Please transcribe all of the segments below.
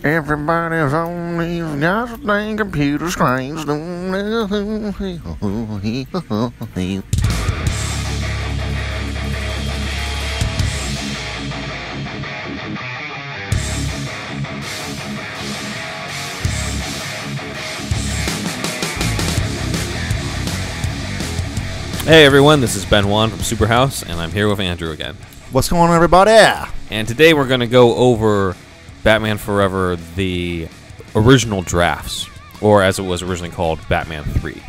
Everybody's on these goddamn computer screens. Hey everyone, this is Ben Wan from Superhouse, and I'm here with Andrew again. What's going on, everybody? And today we're going to go over Batman Forever, the original drafts, or as it was originally called, Batman 3.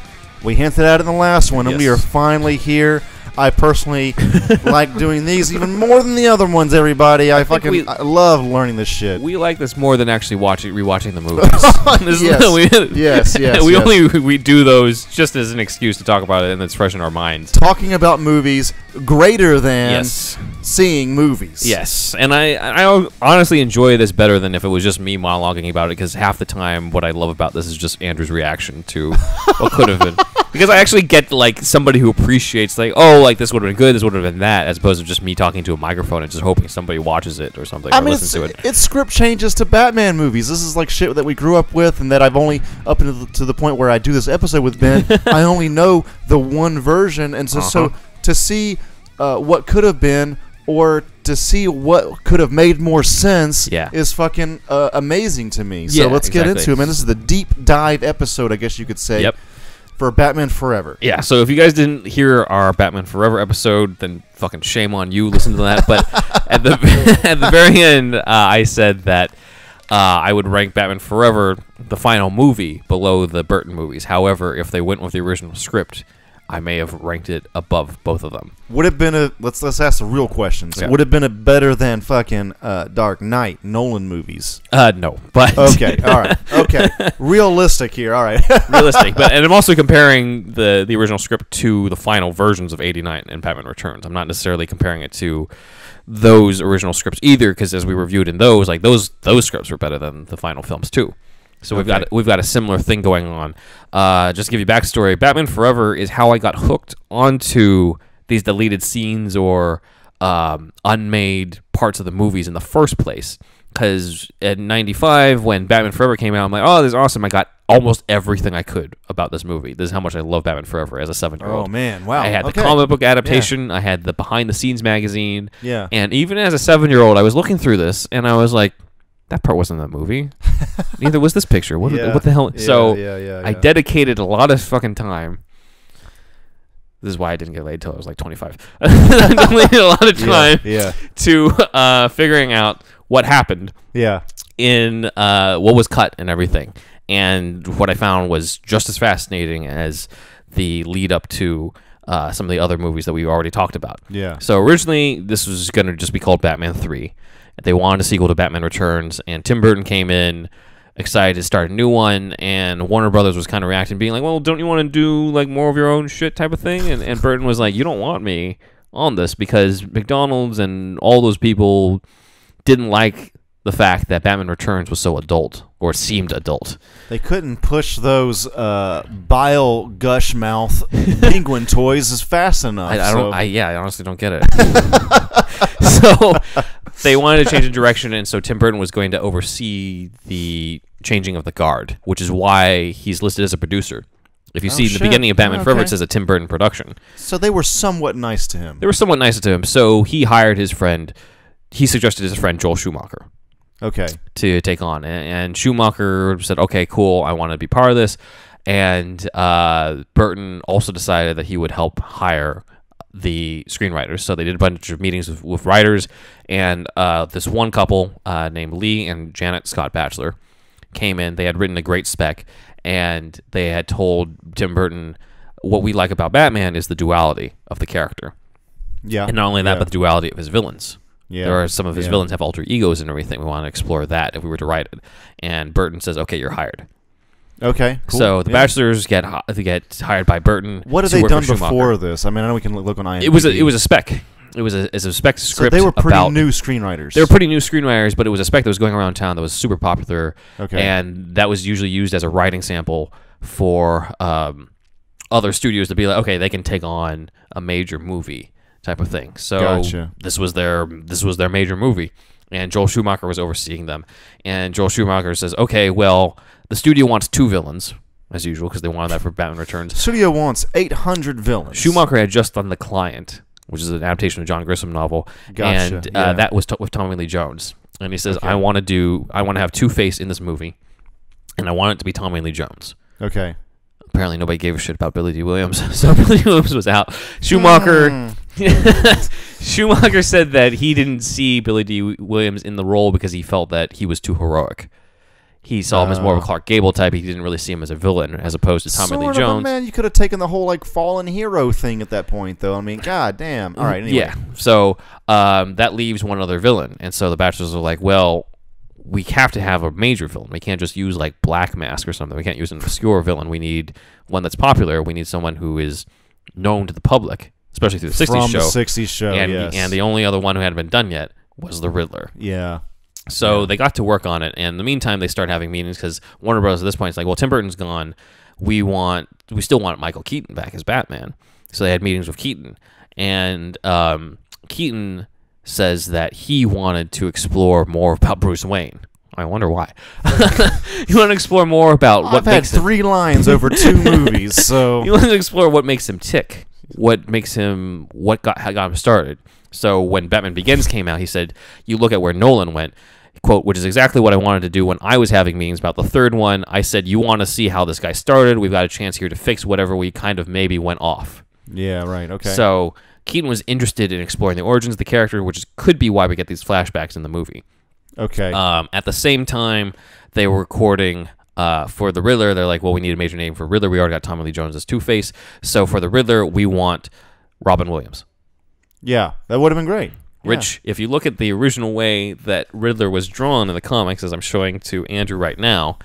We hinted at it in the last one, and Yes. we are finally here. I personally like doing these even more than the other ones, everybody. I love learning this shit. We like this more than actually rewatching the movies. Yes. We do those just as an excuse to talk about it, and it's fresh in our minds. Talking about movies greater than seeing movies. Yes, and I honestly enjoy this better than if it was just me monologuing about it, because half the time what I love about this is just Andrew's reaction to what could have been. Because I actually get like somebody who appreciates like, oh, like this would have been good, this would have been that, as opposed to just me talking to a microphone and just hoping somebody watches it or something. I mean, it's script changes to Batman movies. This is like shit that we grew up with, and that I've only up to the point where I do this episode with Ben. I only know the one version, and so to see what could have been, or to see what could have made more sense, is fucking amazing to me. So let's get into it, man. This is the deep dive episode, I guess you could say. Yep. For Batman Forever. Yeah, so if you guys didn't hear our Batman Forever episode, then fucking shame on you, listen to that. But at the very end, I said that I would rank Batman Forever, the final movie, below the Burton movies. However, if they went with the original script, I may have ranked it above both of them. Would it have been let's ask the real questions. Yeah. Would it have been a better than fucking Dark Knight, Nolan movies? No, but okay, all right, okay, realistic here, all right, realistic. And I'm also comparing the original script to the final versions of '89 and Batman Returns. I'm not necessarily comparing it to those original scripts either, because as we reviewed in those, like those scripts were better than the final films too. So we've got a similar thing going on. Just to give you backstory, Batman Forever is how I got hooked onto these deleted scenes or unmade parts of the movies in the first place. Because at '95, when Batman Forever came out, I'm like, oh, this is awesome. I got almost everything I could about this movie. This is how much I love Batman Forever as a 7-year-old. Oh, man, wow. I had the comic book adaptation. I had the behind-the-scenes magazine. Yeah. And even as a 7-year-old, I was looking through this, and I was like, that part wasn't in that movie. Neither was this picture. What the hell? I dedicated a lot of fucking time. This is why I didn't get laid until I was like 25. I dedicated a lot of time to figuring out what happened in what was cut and everything. And what I found was just as fascinating as the lead up to some of the other movies that we've already talked about. Yeah. So originally, this was going to just be called Batman 3. They wanted a sequel to Batman Returns, and Tim Burton came in excited to start a new one, and Warner Brothers was kind of reacting, being like, well, don't you want to do like more of your own shit type of thing? And Burton was like, you don't want me on this, because McDonald's and all those people didn't like the fact that Batman Returns was so adult, or seemed adult. They couldn't push those bile gush mouth penguin toys as fast enough. I honestly don't get it. So they wanted to change the direction, and so Tim Burton was going to oversee the changing of the guard, which is why he's listed as a producer. If you see in the beginning of Batman Forever, it says a Tim Burton production. So they were somewhat nice to him. They were somewhat nice to him. So he hired his friend. He suggested his friend Joel Schumacher. Okay. To take on. And Schumacher said, okay, cool, I want to be part of this. And Burton also decided that he would help hire the screenwriters. So they did a bunch of meetings with writers, and this one couple named Lee and Janet Scott Batchler came in. They had written a great spec, and they had told Tim Burton, what we like about Batman is the duality of the character. Yeah. And not only that, but the duality of his villains. Yeah. There are some of his villains have alter egos and everything. We want to explore that if we were to write it. And Burton says, okay, you're hired. Okay, cool. So the Bachelors get hired by Burton. What have they done before this? I mean, I know we can look on IMDb. It was a spec. It was a spec script. So they were pretty new screenwriters. They were pretty new screenwriters, but it was a spec that was going around town that was super popular. Okay. And that was usually used as a writing sample for other studios to be like, okay, they can take on a major movie type of thing. So this was their major movie. and Joel Schumacher was overseeing them. And Joel Schumacher says, okay, well, the studio wants 2 villains, as usual, because they wanted that for Batman Returns. The studio wants 800 villains. Schumacher had just done The Client, which is an adaptation of John Grisham novel, Gotcha, and yeah. that was with Tommy Lee Jones. And he says, I want to have Two-Face in this movie, and I want it to be Tommy Lee Jones. Okay. Apparently nobody gave a shit about Billy D. Williams, so Billy D. Williams was out. Schumacher Schumacher said that he didn't see Billy D. Williams in the role because he felt that he was too heroic. He saw him as more of a Clark Gable type. He didn't really see him as a villain, as opposed to Tommy Lee Jones. Man, you could have taken the whole like fallen hero thing at that point, though. I mean, god damn. All right, anyway. Yeah. So that leaves one other villain, and so the Bachelors are like, well, we have to have a major villain. We can't just use like Black Mask or something. We can't use an obscure villain. We need one that's popular. We need someone who is known to the public, especially through the 60s From show. the 60s show, yes. And the only other one who hadn't been done yet was the Riddler. Yeah. So they got to work on it, and in the meantime, they start having meetings because Warner Bros. At this point is like, well, Tim Burton's gone. We still want Michael Keaton back as Batman. So they had meetings with Keaton, and Keaton says that he wanted to explore more about Bruce Wayne. I wonder why. You want to explore more about what makes I've had 3 lines over 2 movies, so you want to explore what makes him tick, what got him started. So when Batman Begins came out, he said, "You look at where Nolan went." Quote, which is exactly what I wanted to do when I was having meetings about the third one. I said, you want to see how this guy started? We've got a chance here to fix whatever we kind of maybe went off. Yeah, right, okay. So Keaton was interested in exploring the origins of the character, which could be why we get these flashbacks in the movie. Okay. At the same time, they were recording for the Riddler. They're like, well, we need a major name for Riddler. We already got Tommy Lee Jones as Two-Face. So for the Riddler, we want Robin Williams. Yeah, that would have been great. Which, if you look at the original way that Riddler was drawn in the comics, as I'm showing to Andrew right now,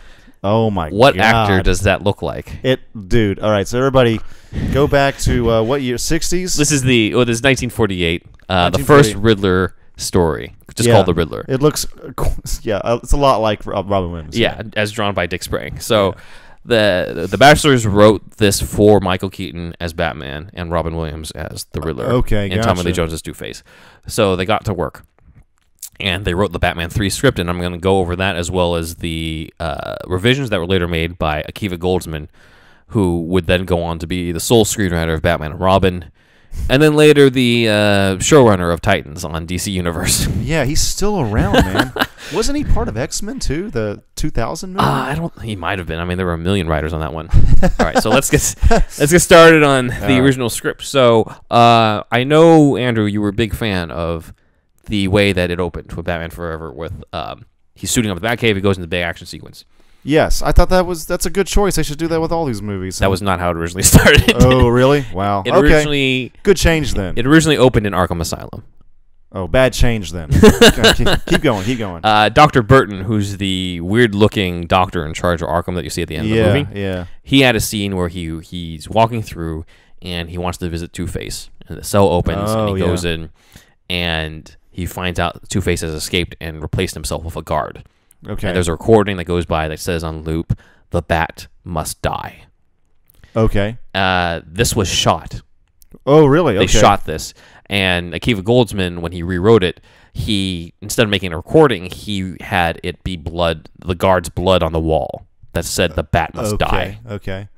oh my god, what actor does that look like? Dude. All right, so everybody, go back to what year? 60s. This is 1948. The first Riddler story, just called The Riddler. It looks, it's a lot like Robin Williams. Yeah, as drawn by Dick Sprang. So. The Bachelors wrote this for Michael Keaton as Batman and Robin Williams as the Riddler. Okay, and Tommy Lee Jones as Two-Face. So they got to work. And they wrote the Batman 3 script, and I'm going to go over that as well as the revisions that were later made by Akiva Goldsman, who would then go on to be the sole screenwriter of Batman and Robin, and then later the showrunner of Titans on DC Universe. Yeah, he's still around, man. Wasn't he part of X-Men too? The 2000 movie? He might have been. I mean, there were a million writers on that one. All right, so let's get started on the original script. So I know, Andrew, you were a big fan of the way that it opened with Batman Forever. With he's suiting up the Batcave, he goes into the big action sequence. Yes, I thought that's a good choice. They should do that with all these movies. That was not how it originally started. Oh, really? Wow. Originally, good change then. It originally opened in Arkham Asylum. Oh, bad change then. keep going. Dr. Burton, who's the weird-looking doctor in charge of Arkham that you see at the end of the movie, he had a scene where he's walking through and he wants to visit Two-Face. And the cell opens and he goes in and he finds out Two-Face has escaped and replaced himself with a guard. Okay. And there's a recording that goes by that says on loop, "The Bat must die." Okay. This was shot. Oh, really? They shot this. And Akiva Goldsman, when he rewrote it, he, instead of making a recording, he had it be blood, the guard's blood on the wall that said "The Bat must die." Okay.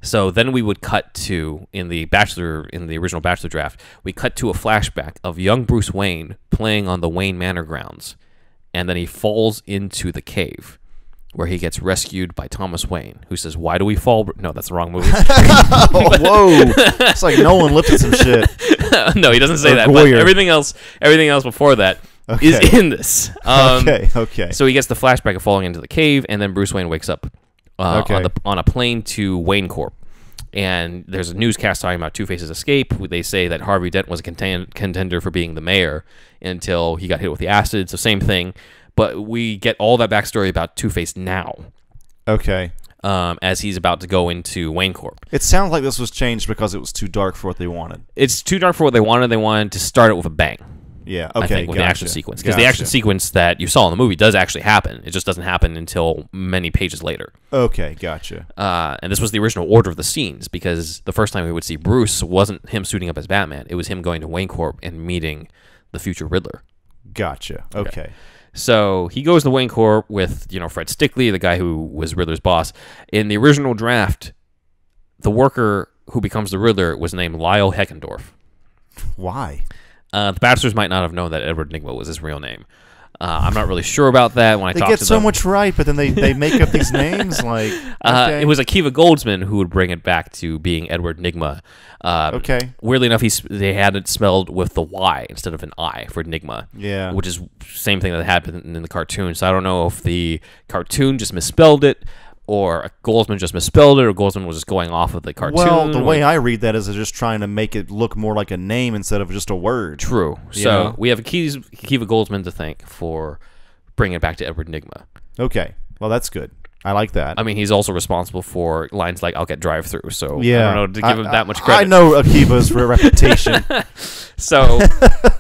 So then we would cut to, in the original Bachelor draft, we cut to a flashback of young Bruce Wayne playing on the Wayne Manor grounds. And then he falls into the cave where he gets rescued by Thomas Wayne, who says, "Why do we fall?" No, that's the wrong movie. Oh, whoa. It's like Nolan lifted some shit. No, he doesn't say that. But everything else before that is in this. Okay. So he gets the flashback of falling into the cave, and then Bruce Wayne wakes up on a plane to Wayne Corp. And there's a newscast talking about Two-Face's escape. They say that Harvey Dent was a contender for being the mayor until he got hit with the acid. So same thing. But we get all that backstory about Two-Face now. Okay. As he's about to go into Wayne Corp. It sounds like this was changed because it was too dark for what they wanted. It's too dark for what they wanted. They wanted to start it with a bang. Yeah, I think, with the action sequence. Because the action sequence that you saw in the movie does actually happen. It just doesn't happen until many pages later. Okay, gotcha. And this was the original order of the scenes, because the first time we would see Bruce wasn't him suiting up as Batman. It was him going to Wayne Corp and meeting the future Riddler. Gotcha. Okay. So he goes to Wayne Corp with, Fred Stickley, the guy who was Riddler's boss. In the original draft, the worker who becomes the Riddler was named Lyle Heckendorf. Why? The Batchlers might not have known that Edward Nygma was his real name. I'm not really sure about that. When I they talked get to so them, much right, but then they make up these names like. Okay. It was Akiva Goldsman who would bring it back to being Edward Nygma. Okay. Weirdly enough, they had it spelled with the Y instead of an I for Nygma. Yeah. Which is same thing that happened in the cartoon. So I don't know if the cartoon just misspelled it, or Goldsman just misspelled it, or Goldsman was just going off of the cartoon. Well, the way I read that is they're just trying to make it look more like a name instead of just a word. True. So we have Akiva Goldsman to thank for bringing it back to Edward Nygma. Okay. Well, that's good. I like that. I mean, he's also responsible for lines like "I'll get drive-through." So yeah. I don't know to give him that much credit. I know Akiva's reputation. So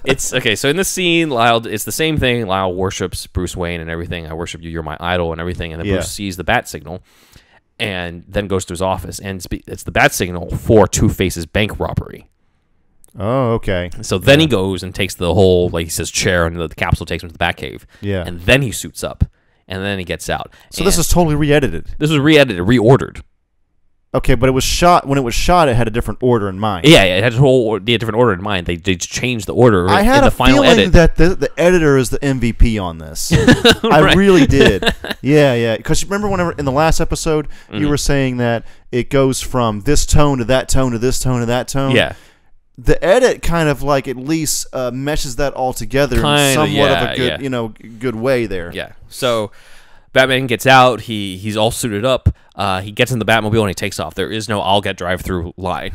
it's okay. So in this scene, Lyle, it's the same thing. Lyle worships Bruce Wayne and everything. I worship you. You're my idol and everything. And then Bruce sees the bat signal, and then goes to his office, and it's the bat signal for Two-Face's bank robbery. Oh, okay. So then he goes and takes the whole, like he says, chair, and the capsule takes him to the Batcave. Yeah. And then he suits up, and then he gets out. So this is totally re-edited. This was re-edited, reordered. Okay, but it was shot when it was shot. It had a different order in mind. Yeah, it had a different order in mind. They changed the order I had in the a final feeling edit. that the editor is the MVP on this. I really did. Yeah. Because remember, whenever in the last episode you were saying that it goes from this tone to that tone to this tone to that tone. Yeah. The edit kind of like at least meshes that all together in somewhat of a good, good way there. Yeah. So Batman gets out. He's all suited up. He gets in the Batmobile and he takes off. There is no "I'll get drive-through" line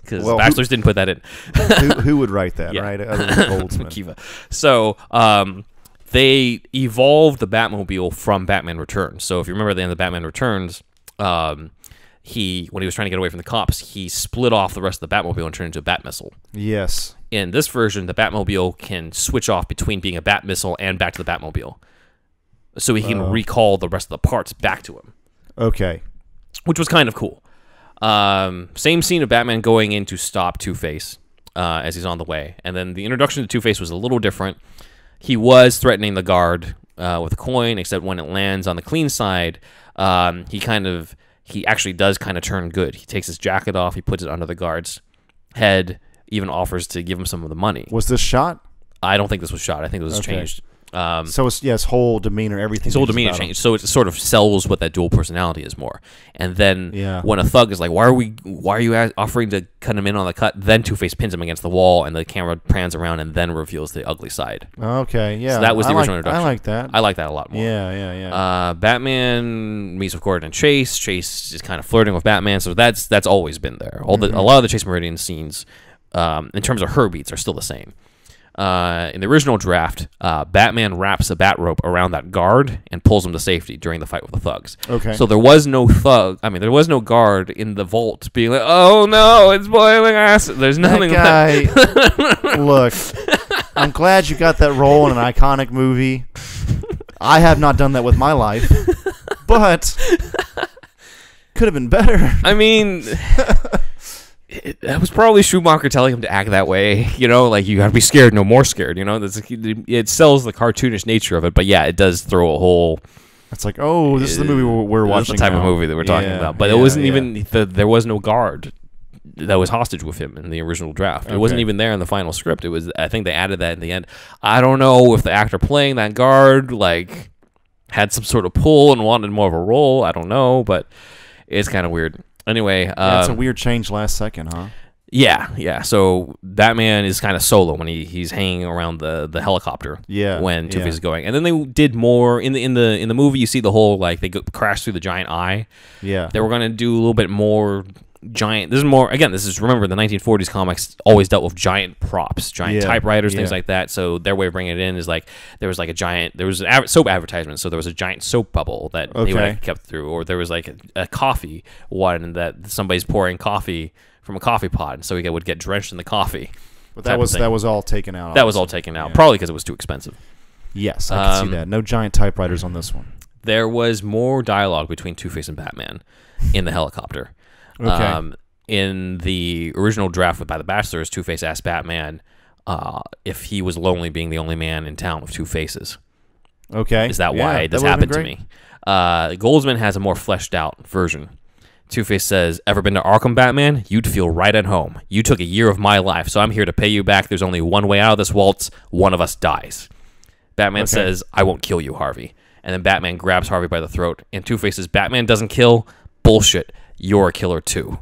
because Batchlers didn't put that in. who would write that, right? Other than Goldsman. Akiva. So they evolved the Batmobile from Batman Returns. So if you remember at the end of Batman Returns, when he was trying to get away from the cops, he split off the rest of the Batmobile and turned into a Bat missile. Yes. In this version, the Batmobile can switch off between being a Bat missile and back to the Batmobile. So he can recall the rest of the parts back to him. Okay. Which was kind of cool. Same scene of Batman going in to stop Two-Face as he's on the way. And then the introduction to Two-Face was a little different. He was threatening the guard with a coin, except when it lands on the clean side, he actually does kind of turn good. He takes his jacket off, he puts it under the guard's head, even offers to give him some of the money. Was this shot? I don't think this was shot. I think it was changed. So his whole demeanor, everything. His whole demeanor changed. So it sort of sells what that dual personality is more. And then when a thug is like, "Why are you offering to cut him in on the cut?" Then Two-Face pins him against the wall, and the camera pans around and then reveals the ugly side. Okay, yeah. So that was the original introduction. I like that. I like that a lot more. Yeah. Batman meets with Gordon and Chase. Chase is kind of flirting with Batman, so that's always been there. A lot of the Chase Meridian scenes, in terms of her beats, are still the same. In the original draft, Batman wraps a bat rope around that guard and pulls him to safety during the fight with the thugs. Okay. So there was no there was no guard in the vault being like, "Oh no, it's boiling acid." There's nothing. That guy. Look, I'm glad you got that role in an iconic movie. I have not done that with my life, but could have been better. I mean. That was probably Schumacher telling him to act that way, like you gotta be scared, no more scared, it sells the cartoonish nature of it, but yeah, it does throw a whole. It's like, oh, this is the movie we're watching. This is the type of movie that we're talking about, but it wasn't even. There was no guard that was hostage with him in the original draft. It wasn't even there in the final script. It was. I think they added that in the end. I don't know if the actor playing that guard had some sort of pull and wanted more of a role. I don't know, but it's kind of weird. Anyway, it's a weird change last second, huh? Yeah. So Batman is kind of solo when he's hanging around the helicopter. Yeah. When Two-Face is going, and then they did more in the movie. You see the whole they crash through the giant eye. Yeah. They were gonna do a little bit more giant. This is more again. This is remember the 1940s comics always dealt with giant props, giant typewriters, things like that. So their way of bringing it in is there was a giant. There was an soap advertisement, so there was a giant soap bubble that they would have kept through, or there was a coffee one that somebody's pouring coffee from a coffee pot, and so he would get drenched in the coffee. But that was all taken out. That was all taken out, probably because it was too expensive. Yes, I can see that. No giant typewriters on this one. There was more dialogue between Two-Face and Batman in the helicopter. Okay. In the original draft by the Batchlers, Two-Face asked Batman, if he was lonely being the only man in town with two faces. Okay. Is that why this happened to me? Goldsman has a more fleshed out version. Two-Face says, ever been to Arkham, Batman? You'd feel right at home. You took a year of my life, so I'm here to pay you back. There's only one way out of this waltz. One of us dies. Batman says, I won't kill you, Harvey. And then Batman grabs Harvey by the throat. And Two-Face says, Batman doesn't kill? Bullshit. You're a killer, too.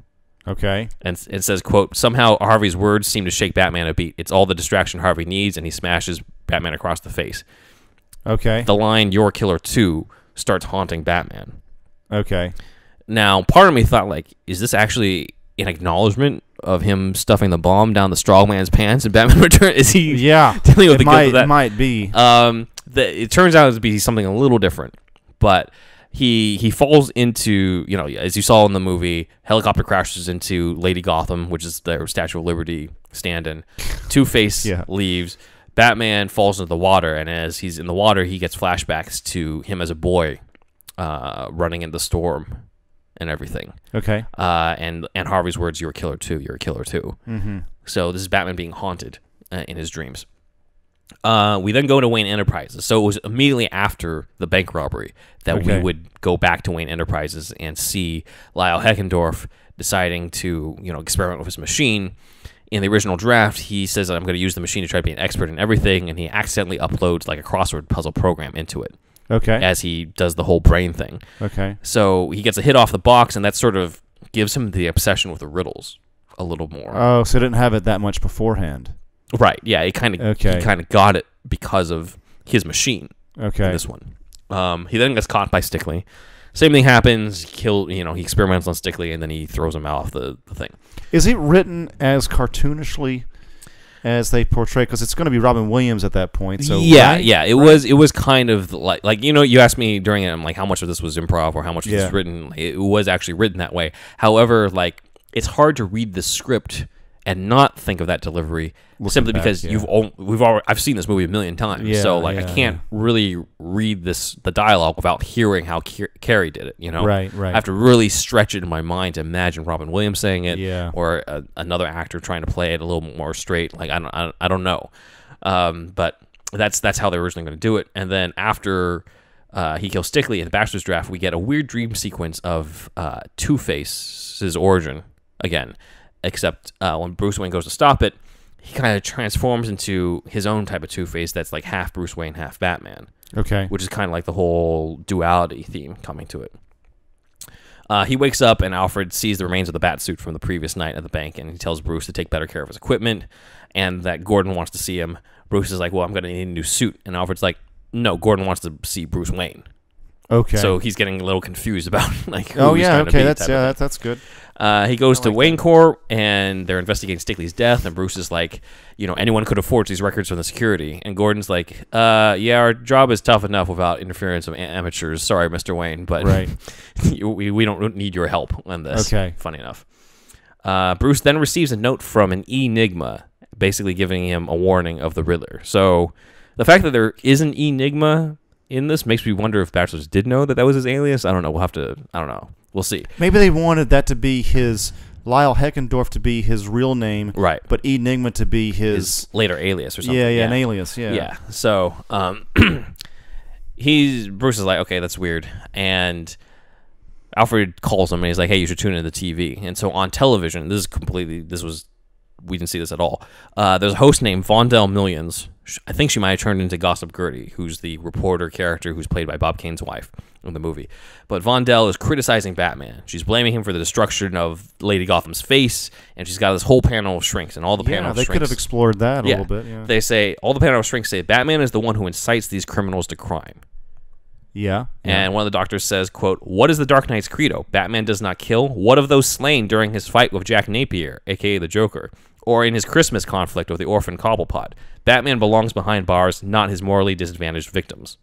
Okay. And it says, quote, somehow Harvey's words seem to shake Batman a beat. It's all the distraction Harvey needs, and he smashes Batman across the face. Okay. The line, you're a killer, too, starts haunting Batman. Okay. Now, part of me thought, like, is this actually an acknowledgement of him stuffing the bomb down the strongman's pants in Batman Returns? Is he dealing with the guilt of that? It might be. It turns out to be something a little different, but he falls into, as you saw in the movie, helicopter crashes into Lady Gotham, which is their Statue of Liberty stand-in. Two-Face leaves. Batman falls into the water, and as he's in the water, he gets flashbacks to him as a boy running in the storm and everything. Okay. And Harvey's words, you're a killer too, you're a killer too. Mm-hmm. So this is Batman being haunted in his dreams. We then go to Wayne Enterprises. So it was immediately after the bank robbery that we would go back to Wayne Enterprises and see Lyle Heckendorf deciding to, experiment with his machine. In the original draft, he says that I'm going to use the machine to try to be an expert in everything, and he accidentally uploads like a crossword puzzle program into it. Okay. As he does the whole brain thing. Okay. So he gets a hit off the box, and that sort of gives him the obsession with the riddles a little more. Oh, so it didn't have it that much beforehand. Right. Yeah. He kind of got it because of his machine. Okay. In this one. He then gets caught by Stickley. Same thing happens. He experiments on Stickley, and then he throws him out of the thing. Is it written as cartoonishly as they portray? Because it's going to be Robin Williams at that point. So it was kind of like you asked me during it, I'm like, how much of this was improv or how much of this was written. It was actually written that way. However, like, it's hard to read the script and not think of that delivery simply because I've seen this movie a million times, so I can't really read the dialogue without hearing how Carrie did it. Right. I have to really stretch it in my mind to imagine Robin Williams saying it, or another actor trying to play it a little more straight. Like I don't know, but that's how they're originally going to do it. And then after he kills Stickley in the Bachelor's draft, we get a weird dream sequence of Two-Face's origin again. Except when Bruce Wayne goes to stop it, he kind of transforms into his own type of Two-Face that's like half Bruce Wayne, half Batman. Okay. Which is kind of like the whole duality theme coming to it. He wakes up, and Alfred sees the remains of the bat suit from the previous night at the bank, and he tells Bruce to take better care of his equipment, and that Gordon wants to see him. Bruce is like, well, I'm going to need a new suit. And Alfred's like, no, Gordon wants to see Bruce Wayne. Okay. So he's getting a little confused about like who that's good. He goes to Wayne Corp, and they're investigating Stickley's death, and Bruce is like, anyone could have forged these records from the security. And Gordon's like, our job is tough enough without interference of amateurs. Sorry, Mr. Wayne, but we don't need your help on this. Okay. Funny enough. Bruce then receives a note from an Enigma, basically giving him a warning of the Riddler. So the fact that there is an Enigma in this makes me wonder if Batchlers did know that was his alias. I don't know. I don't know. We'll see. Maybe they wanted that to be his Lyle Heckendorf to be his real name, right? But Enigma to be his later alias or something. Yeah, an alias. Yeah. So, Bruce is like, okay, that's weird, and Alfred calls him and he's like, hey, you should tune in to the TV. And so on television, we didn't see this at all. There's a host named Vondell Millions. I think she might have turned into Gossip Gertie, who's the reporter character who's played by Bob Kane's wife in the movie. But Vondell is criticizing Batman. She's blaming him for the destruction of Lady Gotham's face, and she's got this whole panel of shrinks, and all the panel of shrinks. They could have explored that a little bit. Yeah. They say, all the panel of shrinks say, Batman is the one who incites these criminals to crime. Yeah. And one of the doctors says, quote, what is the Dark Knight's credo? Batman does not kill. What of those slain during his fight with Jack Napier, a.k.a. the Joker? Or in his Christmas conflict with the orphan Cobblepot? Batman belongs behind bars, not his morally disadvantaged victims.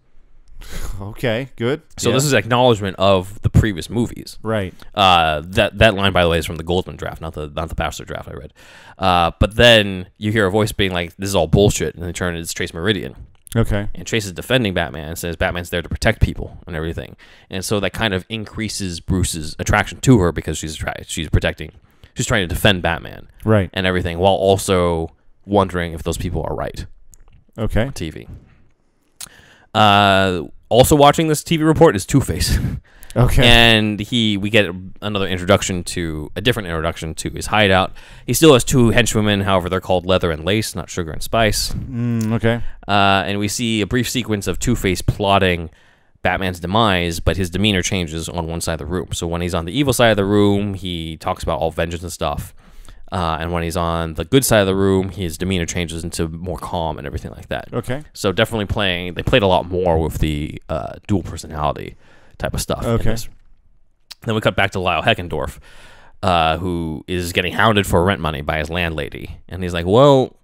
Okay, good. So this is acknowledgement of the previous movies. Right. That line, by the way, is from the Goldsman draft, not the Batchler draft I read. But then you hear a voice being like, this is all bullshit, and they turn it's Trace Meridian. Okay. And Trace is defending Batman and says Batman's there to protect people and everything. And so that kind of increases Bruce's attraction to her because she's protecting. She's trying to defend Batman. Right. And everything while also wondering if those people are right. Okay. On TV. Also watching this TV report is Two-Face. Okay. And we get another introduction to a different introduction to his hideout. He still has two henchwomen, however, they're called Leather and Lace, not Sugar and Spice. Okay. And we see a brief sequence of Two-Face plotting Batman's demise, but his demeanor changes on one side of the room. So when he's on the evil side of the room, he talks about all vengeance and stuff. And when he's on the good side of the room, his demeanor changes into more calm and everything like that. Okay. So definitely they played a lot more with the dual personality type of stuff. Okay. Then we cut back to Lyle Heckendorf, who is getting hounded for rent money by his landlady. And he's like, well,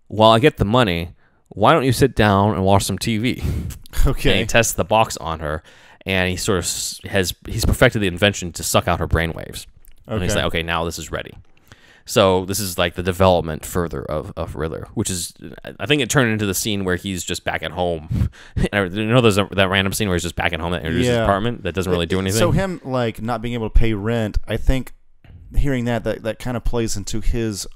while I get the money, why don't you sit down and watch some TV? Okay. And he tests the box on her, and he sort of he's perfected the invention to suck out her brainwaves. Okay. And he's like, okay, now this is ready. So this is like the development further of Riddler, which is, I think it turned into the scene where he's just back at home. There's that random scene where he's just back at home that enters his apartment that doesn't really do anything. So him like not being able to pay rent, I think hearing that kind of plays into his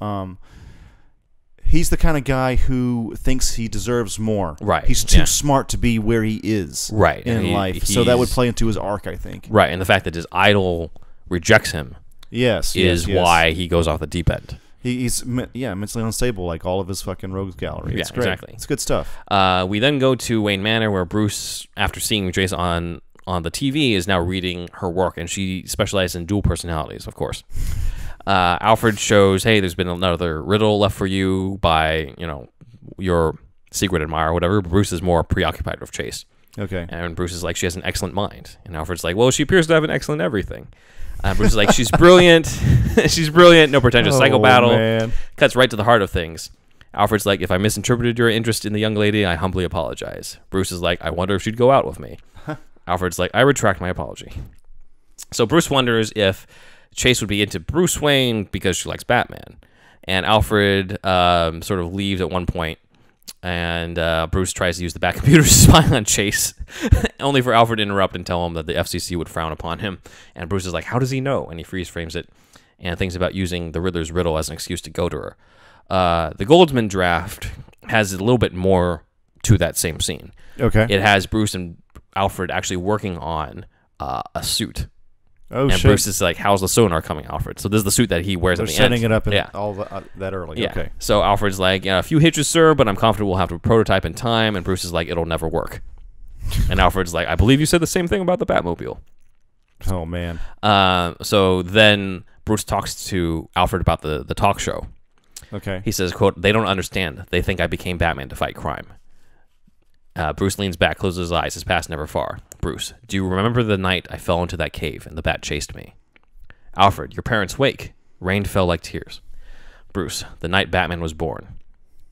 he's the kind of guy who thinks he deserves more. Right. He's too smart to be where he is in life. So that would play into his arc, I think. Right, and the fact that his idol rejects him is why he goes off the deep end. He's mentally unstable, like all of his fucking rogues gallery. It's great. Exactly. It's good stuff. We then go to Wayne Manor, where Bruce, after seeing Jace on the TV, is now reading her work, and she specializes in dual personalities, of course. Alfred shows, hey, there's been another riddle left for you by, your secret admirer or whatever. Bruce is more preoccupied with Chase. Okay. And Bruce is like, she has an excellent mind. And Alfred's like, well, she appears to have an excellent everything. Bruce is like, she's brilliant. She's brilliant. No pretentious psycho battle. Man. Cuts right to the heart of things. Alfred's like, if I misinterpreted your interest in the young lady, I humbly apologize. Bruce is like, I wonder if she'd go out with me. Alfred's like, I retract my apology. So Bruce wonders if Chase would be into Bruce Wayne because she likes Batman. And Alfred sort of leaves at one point, and Bruce tries to use the back computer to spy on Chase, only for Alfred to interrupt and tell him that the FCC would frown upon him. And Bruce is like, how does he know? And he freeze frames it and thinks about using the Riddler's riddle as an excuse to go to her. The Goldsman draft has a little bit more to that same scene. Okay. It has Bruce and Alfred actually working on a suit. Oh, and shit. Bruce is like, how's the sonar coming, Alfred? So this is the suit that he wears at the end. They're setting it up all that early. Yeah. Okay. So Alfred's like, a few hitches, sir, but I'm confident we'll have to prototype in time. And Bruce is like, it'll never work. And Alfred's like, I believe you said the same thing about the Batmobile. Oh, man. So then Bruce talks to Alfred about the talk show. Okay. He says, quote, they don't understand. They think I became Batman to fight crime. Bruce leans back, closes his eyes. His past never far. Bruce, do you remember the night I fell into that cave and the bat chased me? Alfred, your parents' wake. Rain fell like tears. Bruce, the night Batman was born.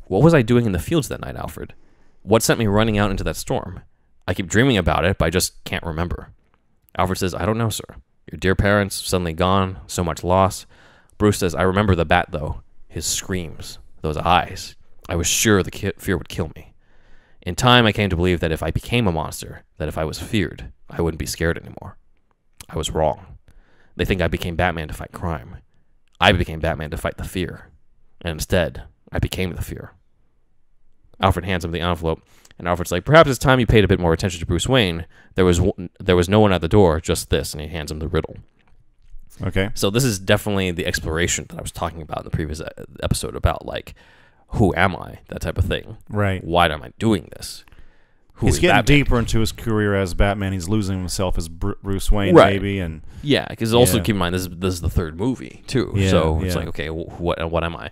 What was I doing in the fields that night, Alfred? What sent me running out into that storm? I keep dreaming about it, but I just can't remember. Alfred says, I don't know, sir. Your dear parents, suddenly gone, so much loss. Bruce says, I remember the bat, though. His screams, those eyes. I was sure the fear would kill me. In time, I came to believe that if I became a monster, that if I was feared, I wouldn't be scared anymore. I was wrong. They think I became Batman to fight crime. I became Batman to fight the fear. And instead, I became the fear. Alfred hands him the envelope, and Alfred's like, perhaps it's time you paid a bit more attention to Bruce Wayne. There was no one at the door, just this, and he hands him the riddle. Okay. So this is definitely the exploration that I was talking about in the previous episode about, who am I? That type of thing. Right. Why am I doing this? He's getting Batman? deeper into his career as Batman. He's losing himself as Bruce Wayne, right. maybe, and yeah. Because also keep in mind this is the third movie too. Yeah, so it's like, okay, what am I?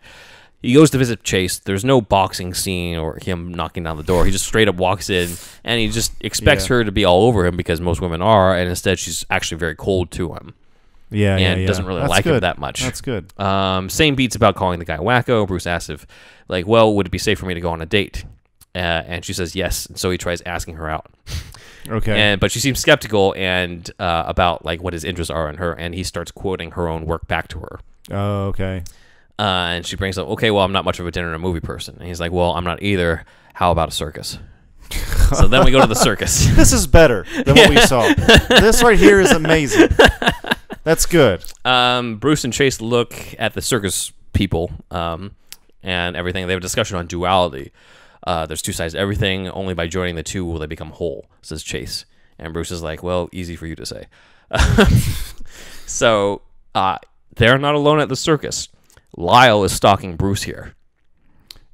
He goes to visit Chase. There's no boxing scene or him knocking down the door. He just straight up walks in, and he just expects her to be all over him because most women are, and instead she's actually very cold to him. And doesn't really like him that much. That's good. Same beats about calling the guy wacko. Bruce asks if, would it be safe for me to go on a date? And she says yes. And so he tries asking her out. Okay. But she seems skeptical and about what his interests are in her, and he starts quoting her own work back to her. Oh, okay. And she brings up, okay, well, I'm not much of a dinner and a movie person. And he's like, well, I'm not either. How about a circus? So then we go to the circus. This is better than what we saw. This right here is amazing. That's good. Bruce and Chase look at the circus people, and everything. They have a discussion on duality. There's two sides to everything. Only by joining the two will they become whole, says Chase. And Bruce is like, well, easy for you to say. So they're not alone at the circus. Lyle is stalking Bruce here.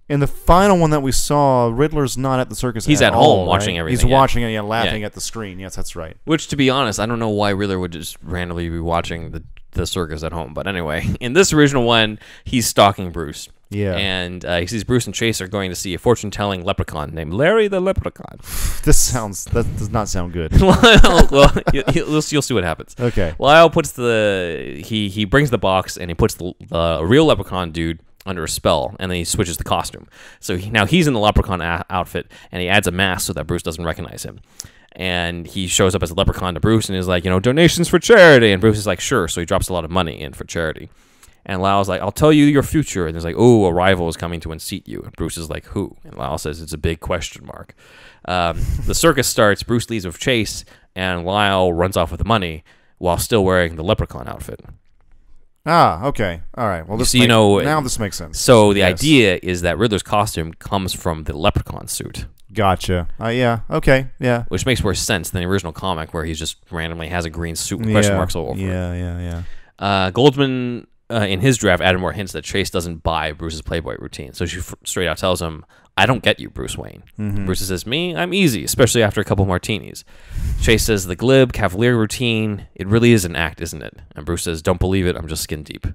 In the final one that we saw, Riddler's not at the circus. He's at all, home watching right? everything. He's watching it, laughing at the screen. Yes, that's right. Which, to be honest, I don't know why Riddler would just randomly be watching the circus at home. But anyway, in this original one, he's stalking Bruce. Yeah. And he sees Bruce and Chase are going to see a fortune-telling leprechaun named Larry the Leprechaun. That does not sound good. Well, you'll see what happens. Okay. Lyle puts he brings the box and he puts the real leprechaun dude under a spell, and then he switches the costume. So now he's in the leprechaun outfit, and he adds a mask so that Bruce doesn't recognize him. And he shows up as a leprechaun to Bruce and is like, donations for charity. And Bruce is like, sure. So he drops a lot of money in for charity. And Lyle's like, I'll tell you your future. And there's like, oh, a rival is coming to unseat you. And Bruce is like, who? And Lyle says, it's a big question mark. The circus starts. Bruce leaves with Chase, and Lyle runs off with the money while still wearing the leprechaun outfit. Ah, okay. All right. Well, now this makes sense. So the idea is that Riddler's costume comes from the leprechaun suit. Gotcha. Yeah. Okay. Yeah. Which makes more sense than the original comic where he just randomly has a green suit with question marks all over it. Yeah. Goldsman, in his draft, added more hints that Chase doesn't buy Bruce's Playboy routine. So she straight out tells him, I don't get you, Bruce Wayne. Mm-hmm. Bruce says, me, I'm easy, especially after a couple martinis. Chase says, the glib, cavalier routine, it really is an act, isn't it? And Bruce says, don't believe it, I'm just skin deep.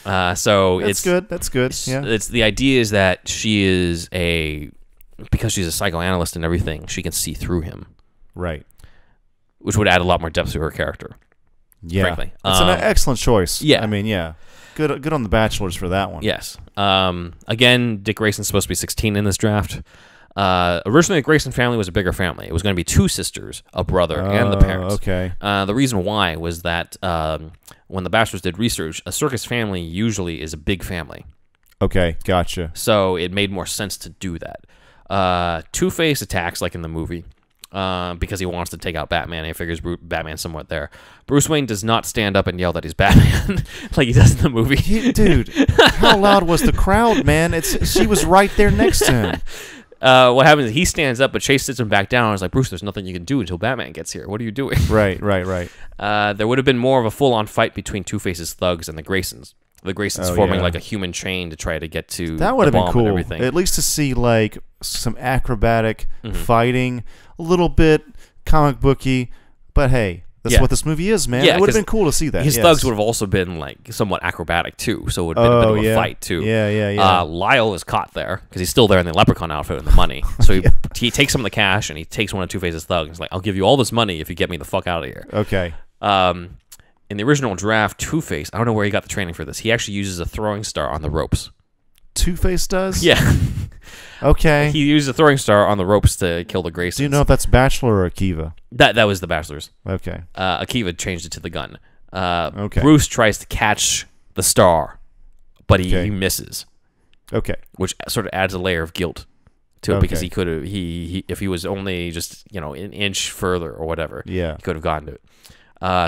So that's good. That's good. Yeah. It's the idea is that she is because she's a psychoanalyst and everything, she can see through him. Right. Which would add a lot more depth to her character. Yeah. Frankly. It's an excellent choice. Yeah. I mean, yeah. Good on the Bachelors for that one. Yes. Again, Dick Grayson's supposed to be 16 in this draft. Originally, the Grayson family was a bigger family. It was going to be two sisters, a brother, and the parents. Okay. The reason why was that when the Bachelors did research, a circus family usually is a big family. Okay, gotcha. So it made more sense to do that. Two-Face attacks, like in the movie, because he wants to take out Batman, and he figures Batman's somewhat there. Bruce Wayne does not stand up and yell that he's Batman like he does in the movie. Dude, how loud was the crowd, man? She was right there next to him. What happens is he stands up, but Chase sits him baim down and is like, Bruce, there's nothing you can do until Batman gets here. What are you doing? Right. There would have been more of a full-on fight between Two-Face's thugs and the Graysons. The Graysons forming like a human chain to try to get to that would have been cool. At least to see like some acrobatic fighting, a little bit comic booky, but hey, that's what this movie is, man. It would have been cool to see that. His thugs would have also been like somewhat acrobatic too, so it would have been a bit of a fight too. Yeah. Lyle is caught there because he's still there in the leprechaun outfit and the money. So he takes some of the cash and he takes one of Two-Face's thugs. He's like, I'll give you all this money if you get me the fuck out of here. Okay. In the original draft, Two-Face, I don't know where he got the training for this. He actually uses a throwing star on the ropes. Two-Face does? Yeah. Okay. He used a throwing star on the ropes to kill the Graysons. Do you know if that's Batchler or Akiva? That was the Bachelors. Okay. Akiva changed it to the gun. Okay. Bruce tries to catch the star, but he misses. Okay. Which sort of adds a layer of guilt to it because he could have if he was only just an inch further or whatever. Yeah. He could have gotten to it.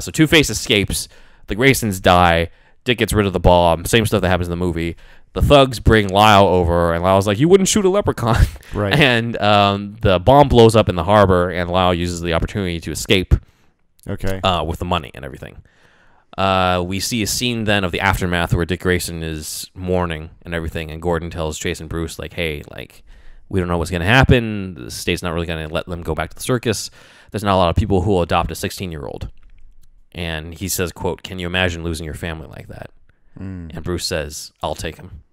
So Two-Face escapes. The Graysons die. Dick gets rid of the bomb. Same stuff that happens in the movie. The thugs bring Lyle over, and Lyle's like, you wouldn't shoot a leprechaun. Right. And the bomb blows up in the harbor, and Lyle uses the opportunity to escape with the money and everything. We see a scene then of the aftermath where Dick Grayson is mourning and everything, and Gordon tells Chase and Bruce, like, hey, like, we don't know what's going to happen. The state's not really going to let them go back to the circus. There's not a lot of people who will adopt a 16-year-old. And he says, quote, can you imagine losing your family like that? And Bruce says, I'll take him.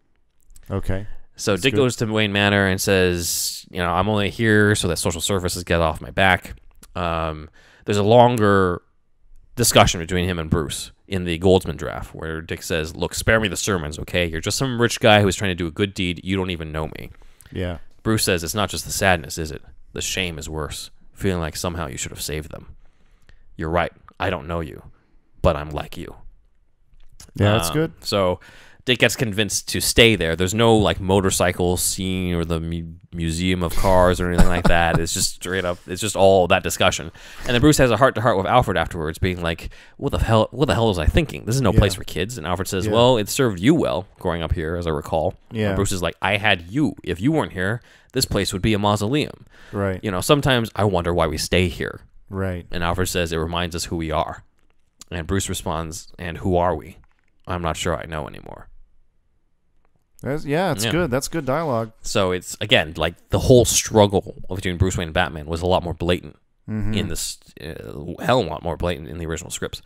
Okay. So Dick goes to Wayne Manor and says, I'm only here so that social services get off my back. There's a longer discussion between him and Bruce in the Goldsman draft where Dick says, look, spare me the sermons, okay? You're just some rich guy who's trying to do a good deed. You don't even know me. Yeah. Bruce says, it's not just the sadness, is it? The shame is worse. Feeling like somehow you should have saved them. You're right. I don't know you, but I'm like you. Yeah, that's good. So Dick gets convinced to stay there. There's no like motorcycle scene or the museum of cars or anything like that. It's just straight up. It's just all that discussion. And then Bruce has a heart-to-heart with Alfred afterwards, being like, "What the hell was I thinking? This is no place for kids." And Alfred says, "Well, it served you well growing up here, as I recall." Yeah. And Bruce is like, "I had you. If you weren't here, this place would be a mausoleum." Right. You know, sometimes I wonder why we stay here. Right. And Alfred says it reminds us who we are. And Bruce responds, "And who are we? I'm not sure I know anymore." It's good. That's good dialogue. So it's, again, like the whole struggle between Bruce Wayne and Batman was a lot more blatant in this, hell, a lot more blatant in the original scripts.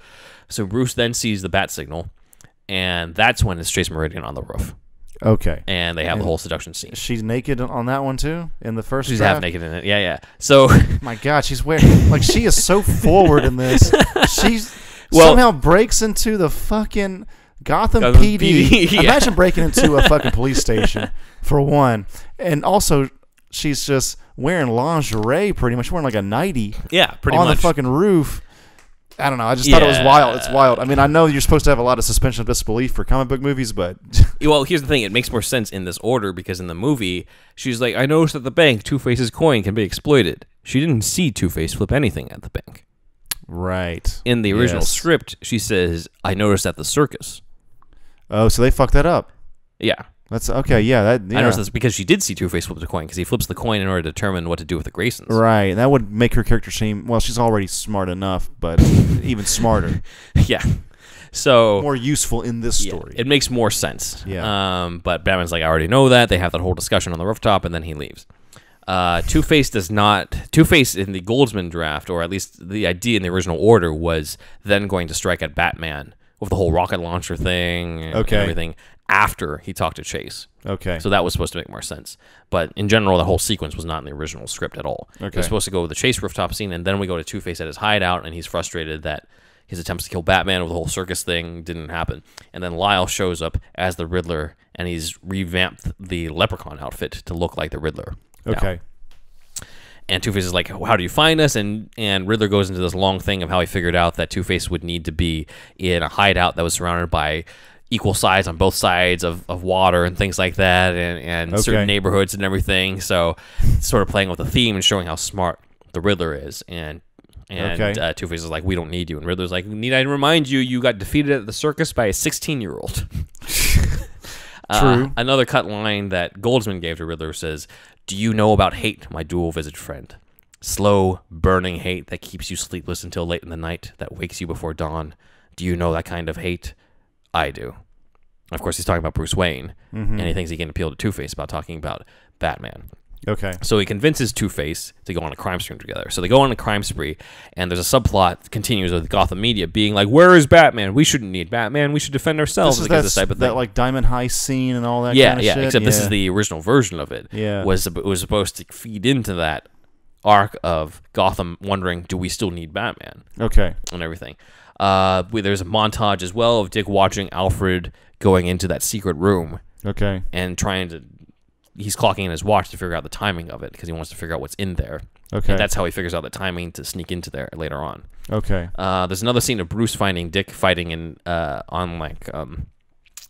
So Bruce then sees the bat signal, and that's when it's Chase Meridian on the roof. Okay. And they have the whole seduction scene. She's naked on that one too in the first. She's draft? half naked in it. Yeah. So my God, she's wearing like she is so forward in this. She's somehow breaks into the fucking Gotham PD. Yeah. Imagine breaking into a fucking police station for one, and also she's just wearing lingerie, pretty much wearing like a nightie. Yeah, pretty on much the fucking roof. I don't know. I just thought it was wild. It's wild. I mean, I know you're supposed to have a lot of suspension of disbelief for comic book movies, but well, here's the thing: it makes more sense in this order because in the movie, she's like, "I noticed at the bank, Two-Face's coin can be exploited." She didn't see Two-Face flip anything at the bank. Right. In the original script, she says, "I noticed at the circus." Oh, so they fucked that up. Yeah. That's okay. Yeah, I noticed that's because she did see Two-Face flip the coin because he flips the coin in order to determine what to do with the Graysons. Right. That would make her character seem, well, she's already smart enough, but even smarter. Yeah. So more useful in this story. It makes more sense. Yeah. But Batman's like, I already know that. They have that whole discussion on the rooftop, and then he leaves. Two-Face does not. Two-Face in the Goldsman draft, or at least the idea in the original order, was then going to strike at Batman with the whole rocket launcher thing and everything after he talked to Chase. Okay. So that was supposed to make more sense. But in general, the whole sequence was not in the original script at all. Okay. It was supposed to go with the Chase rooftop scene, and then we go to Two-Face at his hideout, and he's frustrated that his attempts to kill Batman with the whole circus thing didn't happen. And then Lyle shows up as the Riddler, and he's revamped the Leprechaun outfit to look like the Riddler. Okay. Now. And Two-Face is like, how do you find us? And Riddler goes into this long thing of how he figured out that Two-Face would need to be in a hideout that was surrounded by equal sides on both sides of water and things like that, and certain neighborhoods and everything. So sort of playing with the theme and showing how smart the Riddler is. And Two-Face is like, we don't need you. And Riddler's like, need I remind you, you got defeated at the circus by a 16-year-old. True. Another cut line that Goldsman gave to Riddler says, "Do you know about hate, my dual-visaged friend? Slow, burning hate that keeps you sleepless until late in the night, that wakes you before dawn. Do you know that kind of hate? I do." Of course, he's talking about Bruce Wayne, and he thinks he can appeal to Two-Face about talking about Batman. Okay. So he convinces Two-Face to go on a crime spree together. So they go on a crime spree, and there's a subplot that continues with Gotham media being like, where is Batman? We shouldn't need Batman. We should defend ourselves against this type of thing. That like Diamond Heist scene and all that kind of shit? Except this is the original version of it. Yeah. It was supposed to feed into that arc of Gotham wondering, do we still need Batman? Okay. And everything. There's a montage as well of Dick watching Alfred going into that secret room. Okay. And he's clocking in his watch to figure out the timing of it because he wants to figure out what's in there. Okay. And that's how he figures out the timing to sneak into there later on. Okay. There's another scene of Bruce finding Dick fighting on like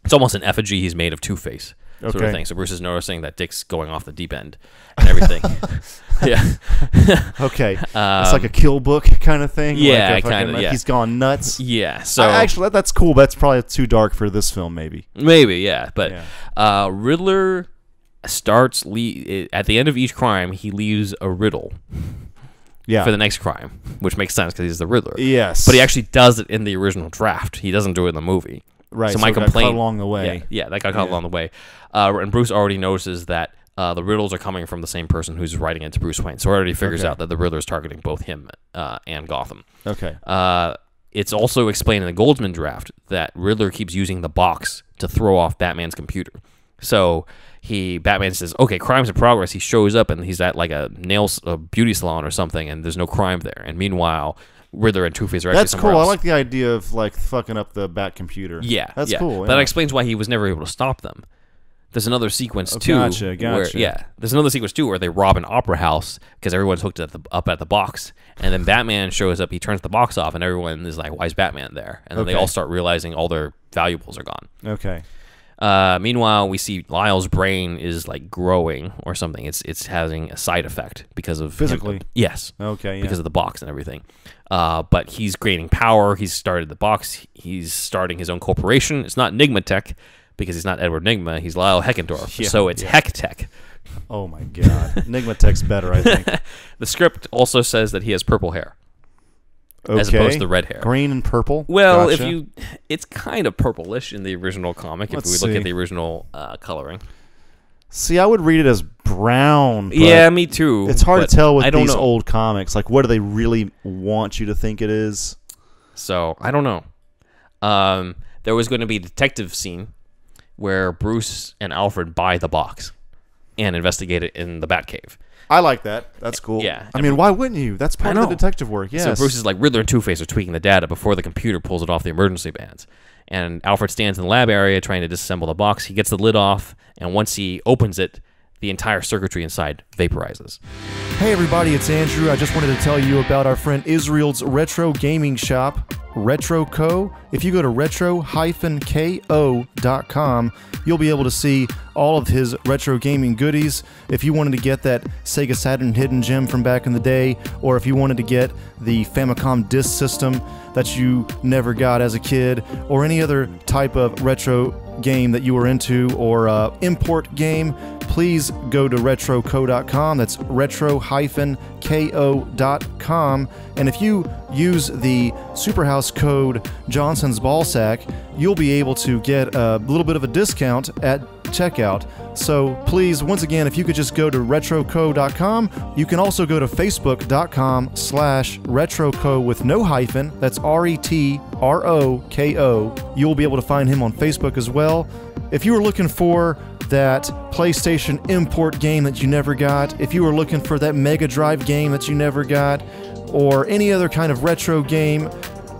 it's almost an effigy he's made of Two-Face sort of thing. So Bruce is noticing that Dick's going off the deep end and everything. Yeah. Okay. It's like a kill book kind of thing. Yeah, like kind of. Yeah. He's gone nuts. Yeah. So actually, that's cool. But that's probably too dark for this film, maybe. Maybe, yeah. But Riddler starts at the end of each crime, he leaves a riddle. Yeah. For the next crime, which makes sense because he's the Riddler. Yes. But he actually does it in the original draft. He doesn't do it in the movie. Right. So my complaint got cut along the way. Yeah, that got cut along the way. And Bruce already notices that the riddles are coming from the same person who's writing it to Bruce Wayne. So he already figures out that the Riddler is targeting both him and Gotham. Okay. It's also explained in the Goldsman draft that Riddler keeps using the box to throw off Batman's computer. So Batman says, okay, crime's in progress. He shows up and he's at like a beauty salon or something, and there's no crime there. And meanwhile, Riddler and Two-Face are actually somewhere else. I like the idea of like fucking up the Bat computer. Yeah, that's cool. That explains why he was never able to stop them. There's another sequence too. Gotcha. There's another sequence too where they rob an opera house because everyone's hooked up at the box, and then Batman shows up. He turns the box off, and everyone is like, "Why is Batman there?" And then they all start realizing all their valuables are gone. Okay. Meanwhile, we see Lyle's brain is like growing or something. It's having a side effect because of physically. Yes. Okay. Yeah. Because of the box and everything. But he's gaining power. He's started the box. He's starting his own corporation. It's not Nigma Tech because he's not Edward Nigma. He's Lyle Heckendorf. Yeah, so it's Heck Tech. Oh my God. Nigma Tech's better, I think. The script also says that he has purple hair. Okay. As opposed to red hair. Green and purple? Well, Gotcha. it's kind of purplish in the original comic if we look at the original coloring. See, I would read it as brown. But yeah, me too. It's hard to tell with these know. old comics. Like, what do they really want you to think it is? So, I don't know. There was going to be a detective scene where Bruce and Alfred buy the box and investigate it in the Batcave. I like that. That's cool. Yeah. I mean, why wouldn't you? That's part of the detective work. Yes. So Bruce is like, Riddler and Two-Face are tweaking the data before the computer pulls it off the emergency bands. And Alfred stands in the lab area trying to disassemble the box. He gets the lid off, and once he opens it, the entire circuitry inside vaporizes. Hey everybody, it's Andrew. I just wanted to tell you about our friend Israel's retro gaming shop, Retro Co. If you go to retro-ko.com, you'll be able to see all of his retro gaming goodies. If you wanted to get that Sega Saturn hidden gem from back in the day, or if you wanted to get the Famicom disk system that you never got as a kid, or any other type of retro game that you were into, or import game, please go to retroco.com. That's retro-ko.com. And if you use the Superhouse code Johnson's Ballsack, you'll be able to get a little bit of a discount at checkout. So please, once again, if you could just go to retroco.com. You can also go to facebook.com/retroco with no hyphen. That's RETROKO. You'll be able to find him on Facebook as well. If you were looking for that PlayStation import game that you never got, if you were looking for that Mega Drive game that you never got, or any other kind of retro game,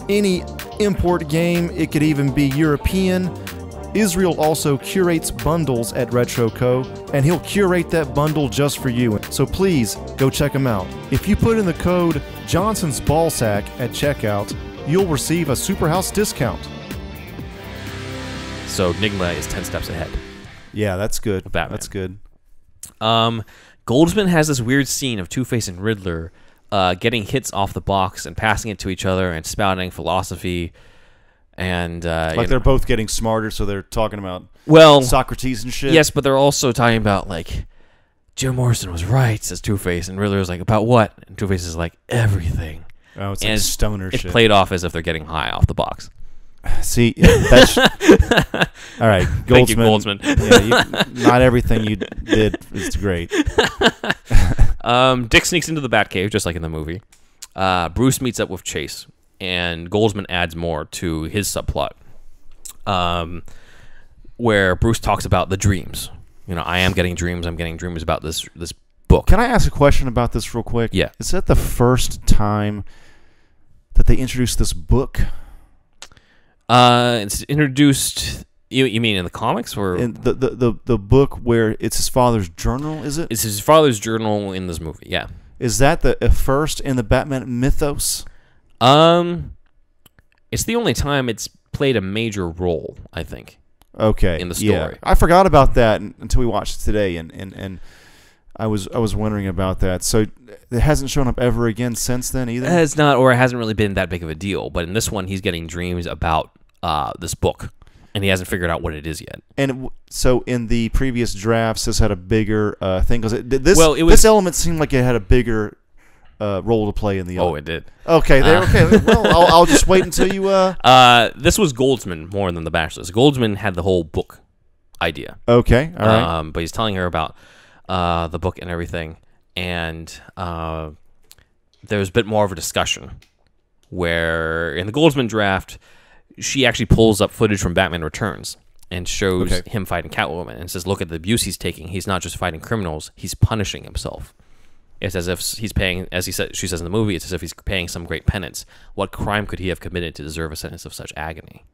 any import game, it could even be European, Israel also curates bundles at RetroCo, and he'll curate that bundle just for you. So please, go check him out. If you put in the code Johnson's Ballsack at checkout, you'll receive a Superhouse discount. So Nigma is 10 steps ahead. Yeah, that's good. Batman. That's good. Goldsman has this weird scene of Two-Face and Riddler getting hits off the box and passing it to each other and spouting philosophy. And like they're both getting smarter, so they're talking about Socrates and shit. Yes, but they're also talking about, like, Jim Morrison was right, says Two-Face, and Riddler is like, about what? And Two-Face is like, everything. Oh, it's and like stoner shit. It's played off as if they're getting high off the box. See, that's all right. Goldsman. Thank you, Goldsman. Yeah, not everything you did is great. Dick sneaks into the Batcave, just like in the movie. Bruce meets up with Chase, and Goldsman adds more to his subplot, where Bruce talks about the dreams. You know, I am getting dreams. I'm getting dreams about this book. Can I ask a question about this real quick? Yeah. Is that the first time that they introduced this book? It's introduced. You mean in the comics, or in the book where it's his father's journal? Is it? It's his father's journal in this movie. Yeah. Is that the first in the Batman mythos? It's the only time it's played a major role, I think. Okay. In the story. Yeah. I forgot about that until we watched it today, and I was wondering about that. So it hasn't shown up ever again since then either? It has not, or it hasn't really been that big of a deal. But in this one, he's getting dreams about this book, and he hasn't figured out what it is yet. And so in the previous drafts, this had a bigger thing. This element seemed like it had a bigger role to play in the other. Oh, it did. Okay, okay. Well, I'll just wait until you... This was Goldsman more than the Batchlers. Goldsman had the whole book idea. Okay, all right. But he's telling her about the book and everything, and there's a bit more of a discussion where in the Goldsman draft, she actually pulls up footage from Batman Returns and shows him fighting Catwoman and says, look at the abuse he's taking. He's not just fighting criminals, he's punishing himself. It's as if he's paying, as she says in the movie, it's as if he's paying some great penance. What crime could he have committed to deserve a sentence of such agony?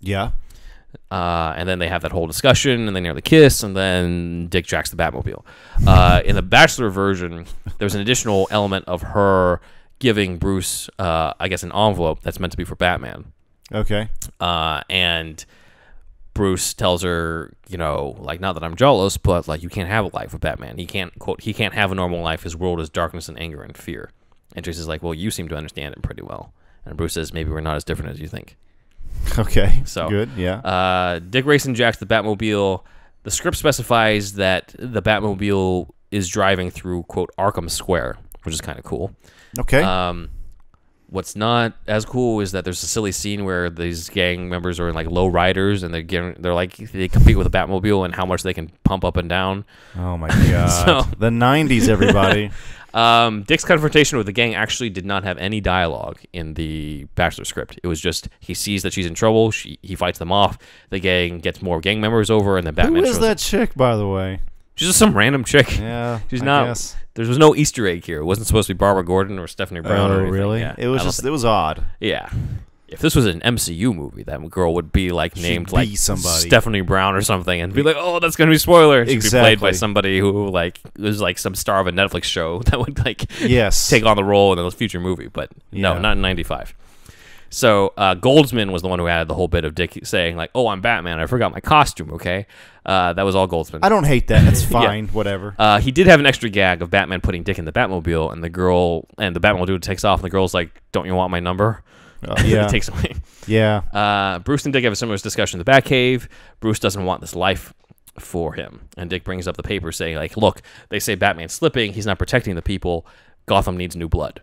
Yeah. And then they have that whole discussion, and they nearly kiss, and then Dick jacks the Batmobile. In the Batchler version, there's an additional element of her giving Bruce, I guess, an envelope that's meant to be for Batman. Okay. And Bruce tells her, like, not that I'm jealous, but like, you can't have a life with Batman. He can't, quote, he can't have a normal life. His world is darkness and anger and fear. And Tracy's like, well, you seem to understand it pretty well. And Bruce says, maybe we're not as different as you think. Okay. So good. Yeah. Dick racing jacks the Batmobile. The script specifies that the Batmobile is driving through, quote, Arkham Square, which is kind of cool. Okay. What's not as cool is that there's a silly scene where these gang members are in like low riders and they compete with a Batmobile and how much they can pump up and down. Oh my god! The '90s, everybody. Dick's confrontation with the gang actually did not have any dialogue in the Batchler script. It was just he sees that she's in trouble. He fights them off. The gang gets more gang members over, and then Batman. Who is that chick, by the way? She's just some random chick. Yeah, she's not. Guess. There was no Easter egg here. It wasn't supposed to be Barbara Gordon or Stephanie Brown. Oh, or anything. Really? Yeah, it was odd. Yeah. If this was an MCU movie, that girl would be like named She'd be somebody. Stephanie Brown or something, and be like, "Oh, that's gonna be spoiler." She'd Exactly. be played by somebody who like was like some star of a Netflix show that would like yes take on the role in a future movie. But no, not in '95. So Goldsman was the one who added the whole bit of Dick saying like, "Oh, I'm Batman. I forgot my costume." Okay, that was all Goldsman. I don't hate that. It's fine. Whatever. He did have an extra gag of Batman putting Dick in the Batmobile, and the Batmobile takes off, and the girl's like, "Don't you want my number?" Yeah. It takes away. Yeah. Bruce and Dick have a similar discussion in the Batcave. Bruce doesn't want this life for him, and Dick brings up the paper saying like, "Look, they say Batman's slipping. He's not protecting the people. Gotham needs new blood."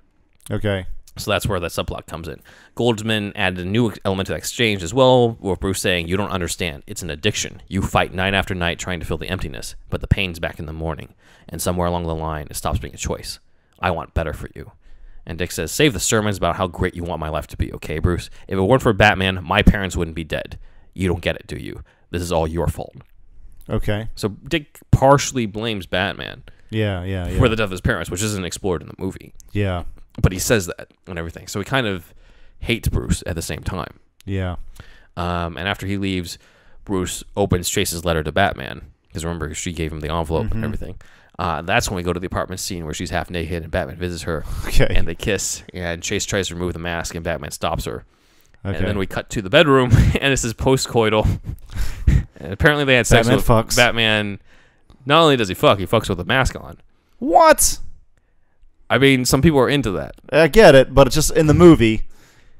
Okay. So that's where that subplot comes in. Goldsman added a new element to the exchange as well, with Bruce saying, "You don't understand. It's an addiction. You fight night after night trying to fill the emptiness, but the pain's back in the morning, and somewhere along the line, it stops being a choice. I want better for you." And Dick says, "Save the sermons about how great you want my life to be, okay, Bruce? If it weren't for Batman, my parents wouldn't be dead. You don't get it, do you? This is all your fault." Okay. So Dick partially blames Batman Yeah. for the death of his parents, which isn't explored in the movie. Yeah. But he says that and everything. So he kind of hates Bruce at the same time. Yeah. And after he leaves, Bruce opens Chase's letter to Batman. Because remember, she gave him the envelope and everything. That's when we go to the apartment scene where she's half naked and Batman visits her. Okay. And they kiss. And Chase tries to remove the mask and Batman stops her. Okay. And then we cut to the bedroom and this is post-coital. And apparently they had sex Batman with fucks. Batman. Not only does he fucks with a mask on. What? I mean, some people are into that. I get it, but it's just in the movie.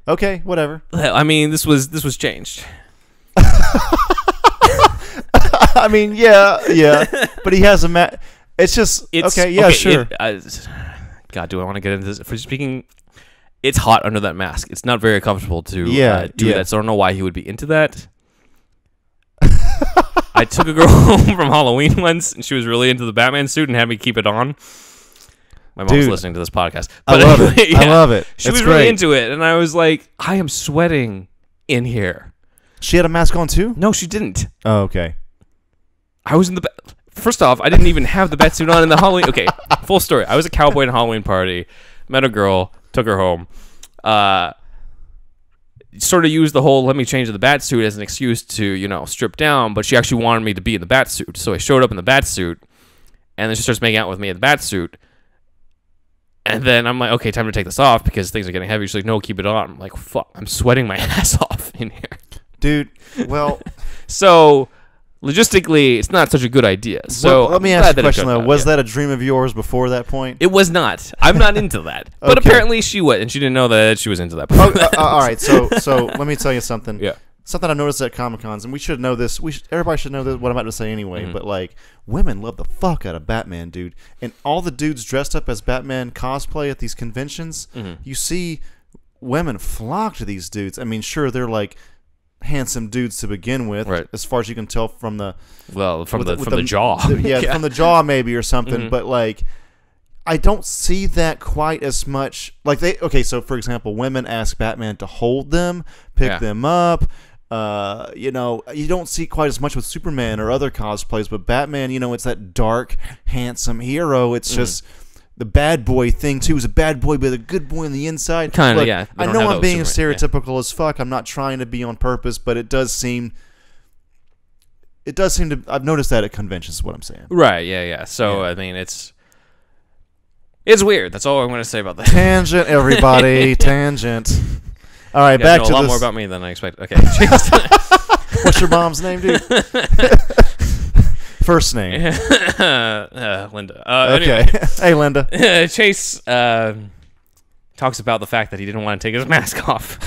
Okay, whatever. I mean, this was changed. I mean, yeah. But he has a It's just okay. Yeah, sure. God, do I want to get into this? For speaking, it's hot under that mask. It's not very comfortable to do that. So I don't know why he would be into that. I took a girl home from Halloween once, and she was really into the Batman suit and had me keep it on. My mom's listening to this podcast. But I love it. Yeah, I love it. She was really into it, and I was like, I am sweating in here. She had a mask on too? No, she didn't. Oh, okay. I was in the... First off, I didn't even have the Batsuit on in the Halloween... Okay, full story. I was a cowboy at a Halloween party, met a girl, took her home. Sort of used the whole let me change to the Batsuit as an excuse to, strip down, but she actually wanted me to be in the Batsuit. So I showed up in the Batsuit, and then she starts making out with me in the Batsuit. And then I'm like, okay, time to take this off because things are getting heavy. She's like, no, keep it on. I'm like, fuck, I'm sweating my ass off in here. Dude, well... So, logistically, it's not such a good idea. So let me ask you a question, though. Was that a dream of yours before that point? It was not. I'm not into that. But apparently she was, and she didn't know that she was into that before. All right, so let me tell you something. Yeah. Something I noticed at Comic-Cons, and we should know this. Everybody should know this, what I'm about to say anyway. But like, women love the fuck out of Batman, dude. And all the dudes dressed up as Batman cosplay at these conventions, you see women flock to these dudes. I mean, sure, they're like handsome dudes to begin with, right, as far as you can tell from the from the jaw, from the jaw maybe or something. But like, I don't see that quite as much. Like so for example, women ask Batman to hold them, pick them up. You don't see quite as much with Superman or other cosplays, but Batman, it's that dark, handsome hero. It's just the bad boy thing too. He's a bad boy, but a good boy on the inside. Kind of, yeah. I know I'm being stereotypical as fuck. I'm not trying to be on purpose, but it does seem to. I've noticed that at conventions. Is what I'm saying. Right. Yeah. So I mean, it's weird. That's all I'm going to say about that. Tangent, everybody. Tangent. All right, back to a lot this. more about me than I expected. Okay. What's your mom's name, dude? First name. Linda. Okay. Anyway. Hey, Linda. Chase talks about the fact that he didn't want to take his mask off.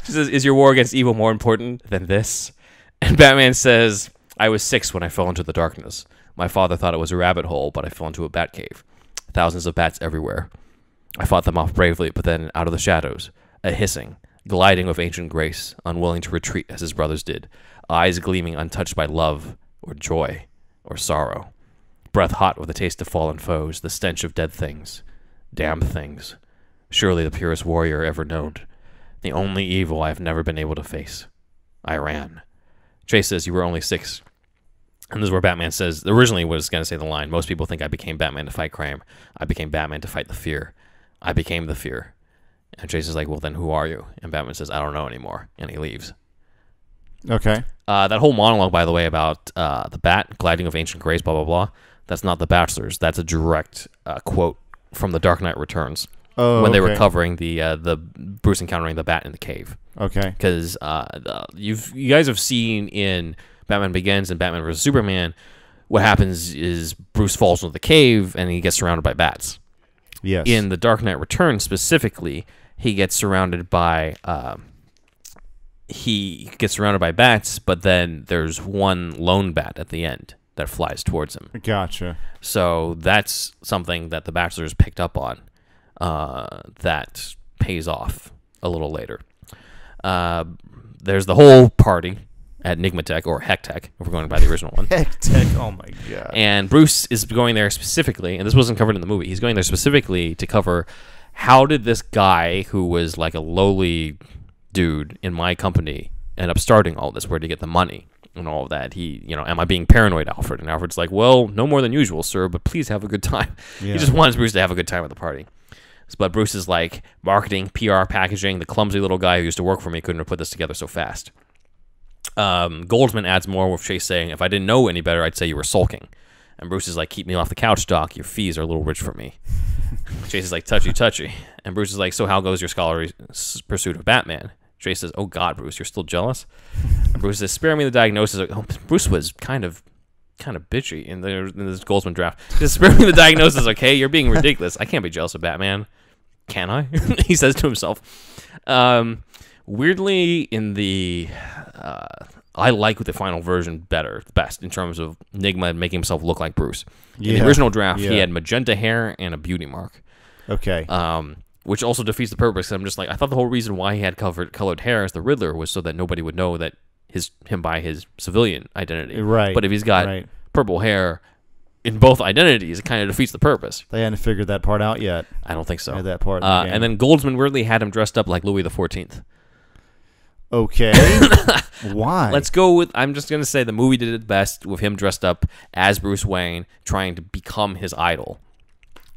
She says, "Is your war against evil more important than this?" And Batman says, "I was 6 when I fell into the darkness. My father thought it was a rabbit hole, but I fell into a bat cave. Thousands of bats everywhere. I fought them off bravely, but then out of the shadows, a hissing, gliding with ancient grace, unwilling to retreat as his brothers did, eyes gleaming untouched by love or joy or sorrow, breath hot with the taste of fallen foes, the stench of dead things, damned things. Surely the purest warrior ever known, the only evil I have never been able to face. I ran." Chase says, "You were only 6. And this is where Batman says, originally was going to say the line, "Most people think I became Batman to fight crime. I became Batman to fight the fear. I became the fear." And Chase is like, "Well, then who are you?" And Batman says, "I don't know anymore." And he leaves. Okay. That whole monologue, by the way, about the bat, gliding of ancient grace, blah, blah, blah, that's not the Batchlers. That's a direct quote from The Dark Knight Returns. Oh, when they were covering the Bruce encountering the bat in the cave. Okay. Because you guys have seen in Batman Begins and Batman vs. Superman, what happens is Bruce falls into the cave and he gets surrounded by bats. Yes. In The Dark Knight Returns specifically, he gets surrounded by bats, but then there's one lone bat at the end that flies towards him. Gotcha. So that's something that the Batchlers picked up on. That pays off a little later. There's the whole party at Nigmatech, or Hectech, if we're going by the original one. Hectech, oh my god. And Bruce is going there specifically, and this wasn't covered in the movie, he's going there specifically to cover how did this guy, who was like a lowly dude in my company, end up starting all this, where to get the money and all of that. He, am I being paranoid, Alfred? And Alfred's like, "Well, no more than usual, sir, but please have a good time." Yeah. He just wants Bruce to have a good time at the party. But Bruce is like, marketing, PR, packaging, the clumsy little guy who used to work for me couldn't have put this together so fast. Goldsman adds more with Chase saying, "If I didn't know any better, I'd say you were sulking." And Bruce is like, "Keep me off the couch, Doc. Your fees are a little rich for me." Chase is like, "Touchy, touchy." And Bruce is like, "So how goes your scholarly pursuit of Batman?" Chase says, "Oh God, Bruce, you're still jealous?" And Bruce says, "Spare me the diagnosis." Oh, Bruce was kind of bitchy in this Goldsman draft. Just spare me the diagnosis, okay? You're being ridiculous. I can't be jealous of Batman. Can I? He says to himself. Weirdly, in the... I like the final version best in terms of Nigma making himself look like Bruce. In the original draft, he had magenta hair and a beauty mark. Okay. Which also defeats the purpose. I'm just like, I thought the whole reason why he had colored hair as the Riddler was so that nobody would know that him by his civilian identity. Right. But if he's got purple hair in both identities, it kind of defeats the purpose. They hadn't figured that part out yet. I don't think so. That part. And then Goldsman weirdly had him dressed up like Louis XIV. Okay. Why? Let's go with, I'm just going to say the movie did it best with him dressed up as Bruce Wayne, trying to become his idol.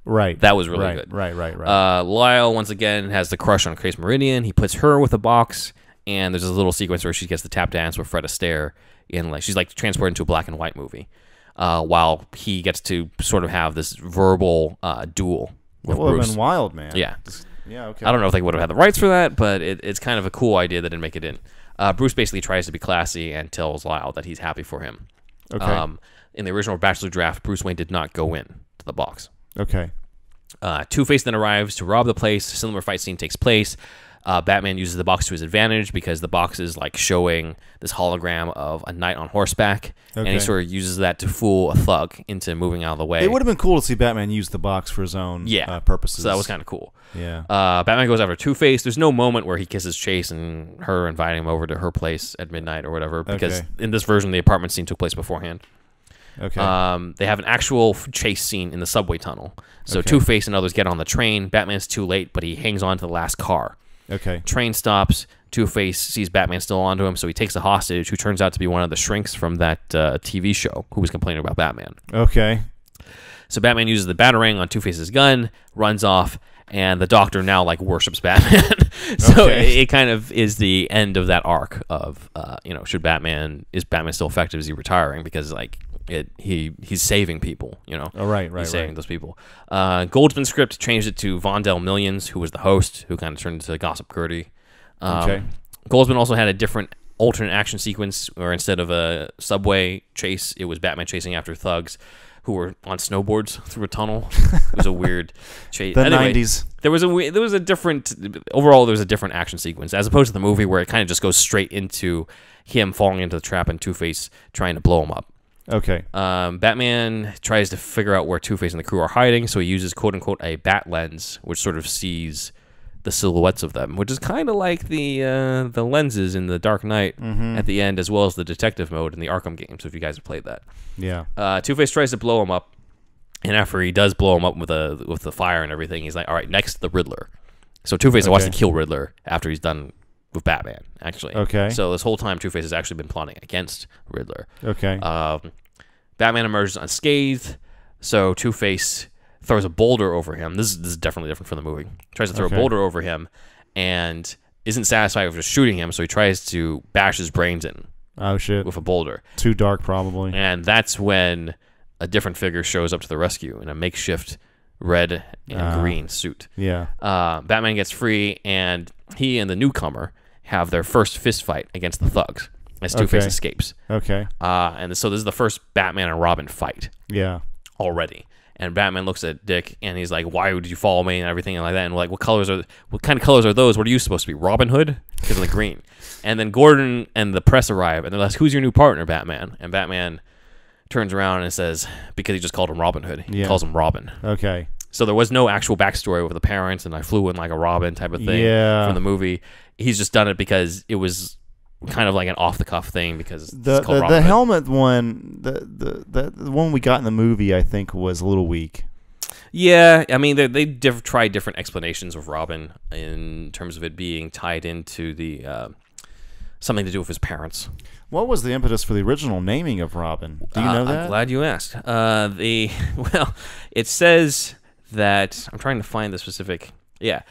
Right. That was really good. Right. Lyle, once again, has the crush on Grace Meridian. He puts her with a box, and there's this little sequence where she gets the tap dance with Fred Astaire. She's like transported into a black and white movie, while he gets to sort of have this verbal duel with Bruce. That would have been wild, man. Yeah. Yeah, okay. I don't know if they would have had the rights for that, but it's kind of a cool idea that didn't make it in. Bruce basically tries to be classy and tells Lyle that he's happy for him. Okay. In the original Bachelor draft, Bruce Wayne did not go in to the box. Okay. Two-Face then arrives to rob the place. A similar fight scene takes place. Batman uses the box to his advantage because the box is like showing this hologram of a knight on horseback, and he sort of uses that to fool a thug into moving out of the way. It would have been cool to see Batman use the box for his own purposes. So that was kind of cool. Yeah. Batman goes after Two-Face. There's no moment where he kisses Chase and her inviting him over to her place at midnight or whatever, because in this version, the apartment scene took place beforehand. Okay. They have an actual chase scene in the subway tunnel. So Two-Face and others get on the train. Batman's too late, but he hangs on to the last car. Okay. Train stops. Two-Face sees Batman still onto him, so he takes a hostage who turns out to be one of the shrinks from that TV show who was complaining about Batman. Okay. So Batman uses the Batarang on Two-Face's gun, runs off, and the Doctor now like worships Batman. So it kind of is the end of that arc of is Batman still effective? Is he retiring? Because like he's saving people, Oh, right. He's saving those people. Goldsman's script changed it to Vondell Millions, who was the host, who kind of turned into Gossip Gertie. Goldsman also had a different alternate action sequence where instead of a subway chase, it was Batman chasing after thugs who were on snowboards through a tunnel. It was a weird chase. The anyway, 90s. There was a different action sequence as opposed to the movie where it kind of just goes straight into him falling into the trap and Two-Face trying to blow him up. Okay. Batman tries to figure out where Two-Face and the crew are hiding, so he uses quote-unquote a bat lens, which sort of sees the silhouettes of them, which is kind of like the lenses in the Dark Knight at the end, as well as the detective mode in the Arkham games, if you guys have played that. Yeah. Two-Face tries to blow him up, and after he does blow him up with the fire and everything, he's like, all right, next the Riddler. So Two-Face wants to kill Riddler after he's done with Batman, actually. Okay. So this whole time, Two-Face has actually been plotting against Riddler. Okay. Batman emerges unscathed, so Two-Face throws a boulder over him. This is definitely different from the movie. Tries to throw a boulder over him and isn't satisfied with just shooting him, so he tries to bash his brains in. Oh, shit. With a boulder. Too dark, probably. And that's when a different figure shows up to the rescue in a makeshift red and green suit. Yeah. Batman gets free, and he and the newcomer have their first fist fight against the thugs as Two-Face escapes. Okay. And so this is the first Batman and Robin fight. Yeah. Already. And Batman looks at Dick and he's like, "Why did you follow me?" and everything and like that. And we're like, what kind of colors are those? What are you supposed to be? Robin Hood? Because of the green. And then Gordon and the press arrive and they're like, "Who's your new partner, Batman?" And Batman turns around and says, because he just called him Robin Hood, he calls him Robin. Okay. So there was no actual backstory with the parents and I flew in like a Robin type of thing from the movie. He's just done it because it was kind of like an off the cuff thing because it's called Robin the Hood. helmet one, the one we got in the movie, I think was a little weak. Yeah, I mean they tried different explanations of Robin in terms of it being tied into the something to do with his parents. What was the impetus for the original naming of Robin? Do you know that? I'm glad you asked. It says that I'm trying to find the specific. Yeah.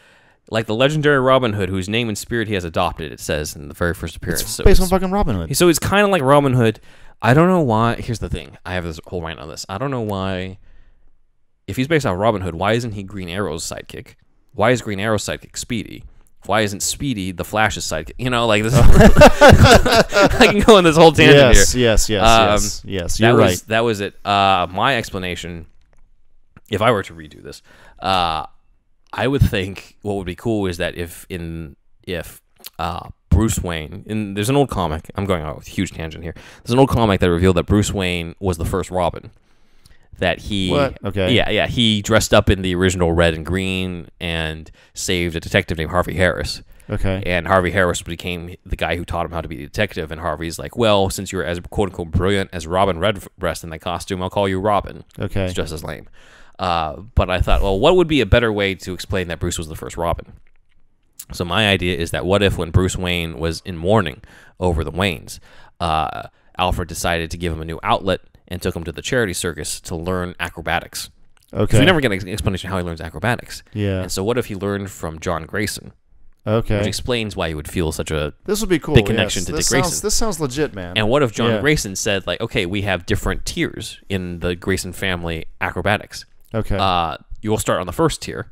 Like the legendary Robin Hood, whose name and spirit he has adopted, it says in the very first appearance. It's based on fucking Robin Hood. So it's kind of like Robin Hood. I don't know why. Here's the thing. I have this whole rant on this. I don't know why. If he's based on Robin Hood, why isn't he Green Arrow's sidekick? Why is Green Arrow's sidekick Speedy? Why isn't Speedy the Flash's sidekick? You know, like this. I can go on this whole tangent here. Yes. You're right. That was it. My explanation, if I were to redo this, I would think what would be cool is that if Bruce Wayne, and there's an old comic, I'm going on a huge tangent here. There's an old comic that revealed that Bruce Wayne was the first Robin. That he, what? Okay. Yeah, he dressed up in the original red and green and saved a detective named Harvey Harris. Okay. And Harvey Harris became the guy who taught him how to be a detective. And Harvey's like, well, since you're as quote unquote brilliant as Robin Redbreast in that costume, I'll call you Robin. Okay. It's just as lame. But I thought, well, what would be a better way to explain that Bruce was the first Robin? So my idea is that what if when Bruce Wayne was in mourning over the Waynes, Alfred decided to give him a new outlet and took him to the charity circus to learn acrobatics. Okay. We never get an explanation how he learns acrobatics. Yeah. And so what if he learned from John Grayson? Okay. Which explains why he would feel such a this would be cool. big connection to Dick Grayson. This sounds legit, man. And what if John Grayson said, like, okay, we have different tiers in the Grayson family acrobatics. Okay. You will start on the first tier,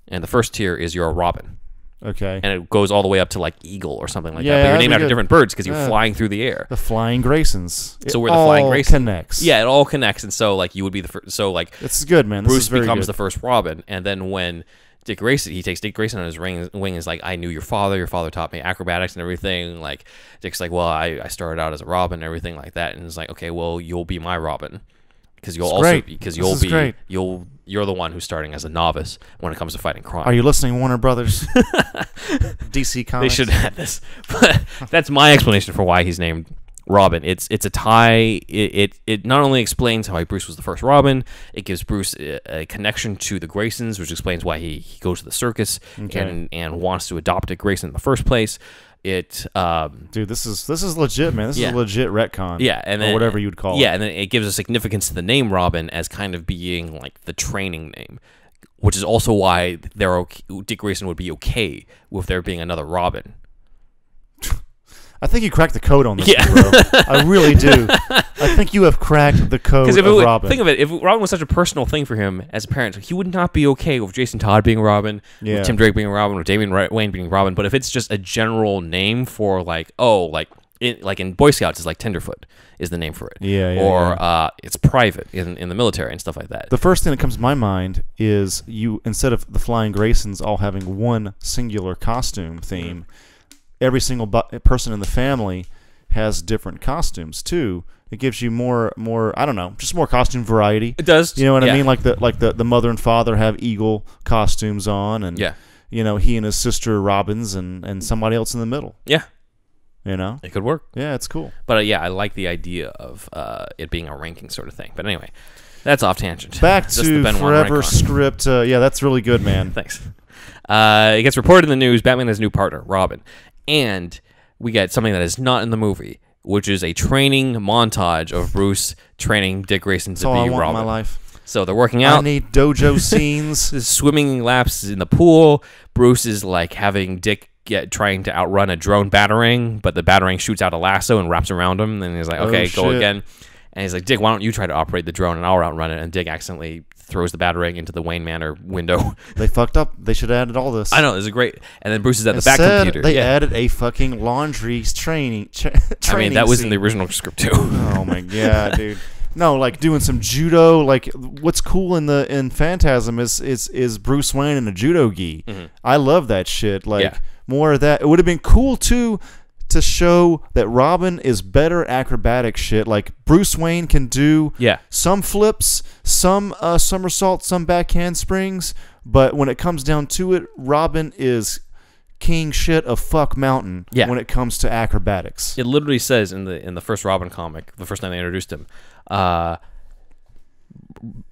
and the first tier is you're a Robin. Okay. And it goes all the way up to like Eagle or something like that. But that'd you're be named after good. different birds because you're flying through the air. The Flying Graysons. So we're the Flying Graysons. Connects. Yeah, it all connects, and so like you would be the first. So like it's good, man. This Bruce is very becomes good. the first Robin, and then when Dick Grayson, he takes Dick Grayson on his wing and is like, I knew your father taught me acrobatics and everything. Like Dick's like, well, I started out as a Robin and everything like that, and it's like, okay, well, you'll be my Robin. Because you're the one who's starting as a novice when it comes to fighting crime. Are you listening, Warner Brothers? DC Comics. They should have this, but that's my explanation for why he's named Robin. It's a tie. It not only explains how Bruce was the first Robin, it gives Bruce a connection to the Graysons, which explains why he goes to the circus and wants to adopt a Grayson in the first place. Dude, this is legit, man. This is a legit retcon. Yeah, and then, or whatever you'd call it. Yeah, and then it gives a significance to the name Robin as kind of being like the training name, which is also why Dick Grayson would be okay with there being another Robin. I think you cracked the code on this, bro. I really do. I think you have cracked the code of Robin. Think of it. If Robin was such a personal thing for him as a parent, he would not be okay with Jason Todd being Robin, with Tim Drake being Robin, with Damian Wayne being Robin. But if it's just a general name for like like in Boy Scouts, it's like Tenderfoot is the name for it. Yeah. It's private in the military and stuff like that. The first thing that comes to my mind is instead of the Flying Graysons all having one singular costume theme, every single person in the family has different costumes too. It gives you more I don't know, just more costume variety. It does. You know what I mean? Like the mother and father have eagle costumes on, and he and his sister Robin's, and somebody else in the middle. Yeah. It could work. Yeah, it's cool. But I like the idea of it being a ranking sort of thing. But anyway, that's off tangent. Back to Forever script. Yeah, that's really good, man. Thanks. It gets reported in the news, Batman has a new partner, Robin. And we get something that is not in the movie, which is a training montage of Bruce training Dick Grayson to be Robin. In my life. So they're working out. I need dojo scenes. Swimming laps in the pool. Bruce is like having Dick trying to outrun a drone batarang, but the batarang shoots out a lasso and wraps around him. And he's like, okay, go again. And he's like, Dick, why don't you try to operate the drone and I'll outrun it? And Dick accidentally throws the batarang into the Wayne Manor window. They fucked up. They should have added all this. I know, this is great. And then Bruce is at the back computer. They added a fucking laundry training I mean, that was in the original script too. Oh my god, dude. No, like doing some judo. Like what's cool in Phantasm is Bruce Wayne in a judo gi. Mm-hmm. I love that shit. Like more of that. It would have been cool too to show that Robin is better at acrobatic shit. Like Bruce Wayne can do some flips, some somersaults, some back handsprings, but when it comes down to it, Robin is king shit of fuck mountain when it comes to acrobatics. It literally says in the first Robin comic, the first time they introduced him,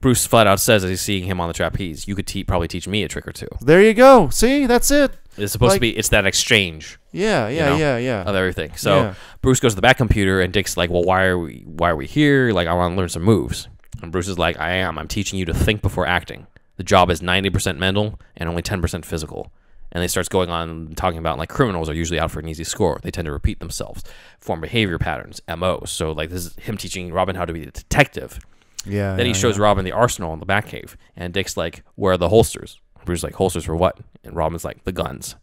Bruce flat out says as he's seeing him on the trapeze, you could probably teach me a trick or two. There you go. See, that's it. It's supposed to be. It's that exchange. Yeah. Of everything. So Bruce goes to the back computer, and Dick's like, "Well, why are we here? Like, I want to learn some moves." And Bruce is like, I'm teaching you to think before acting. The job is 90% mental and only 10% physical." And he starts going on talking about like criminals are usually out for an easy score. They tend to repeat themselves, form behavior patterns, MOs. So like this is him teaching Robin how to be a detective. Yeah. Then he shows Robin the arsenal in the Batcave, and Dick's like, "Where are the holsters?" Bruce's like, "Holsters for what?" And Robin's like, "The guns."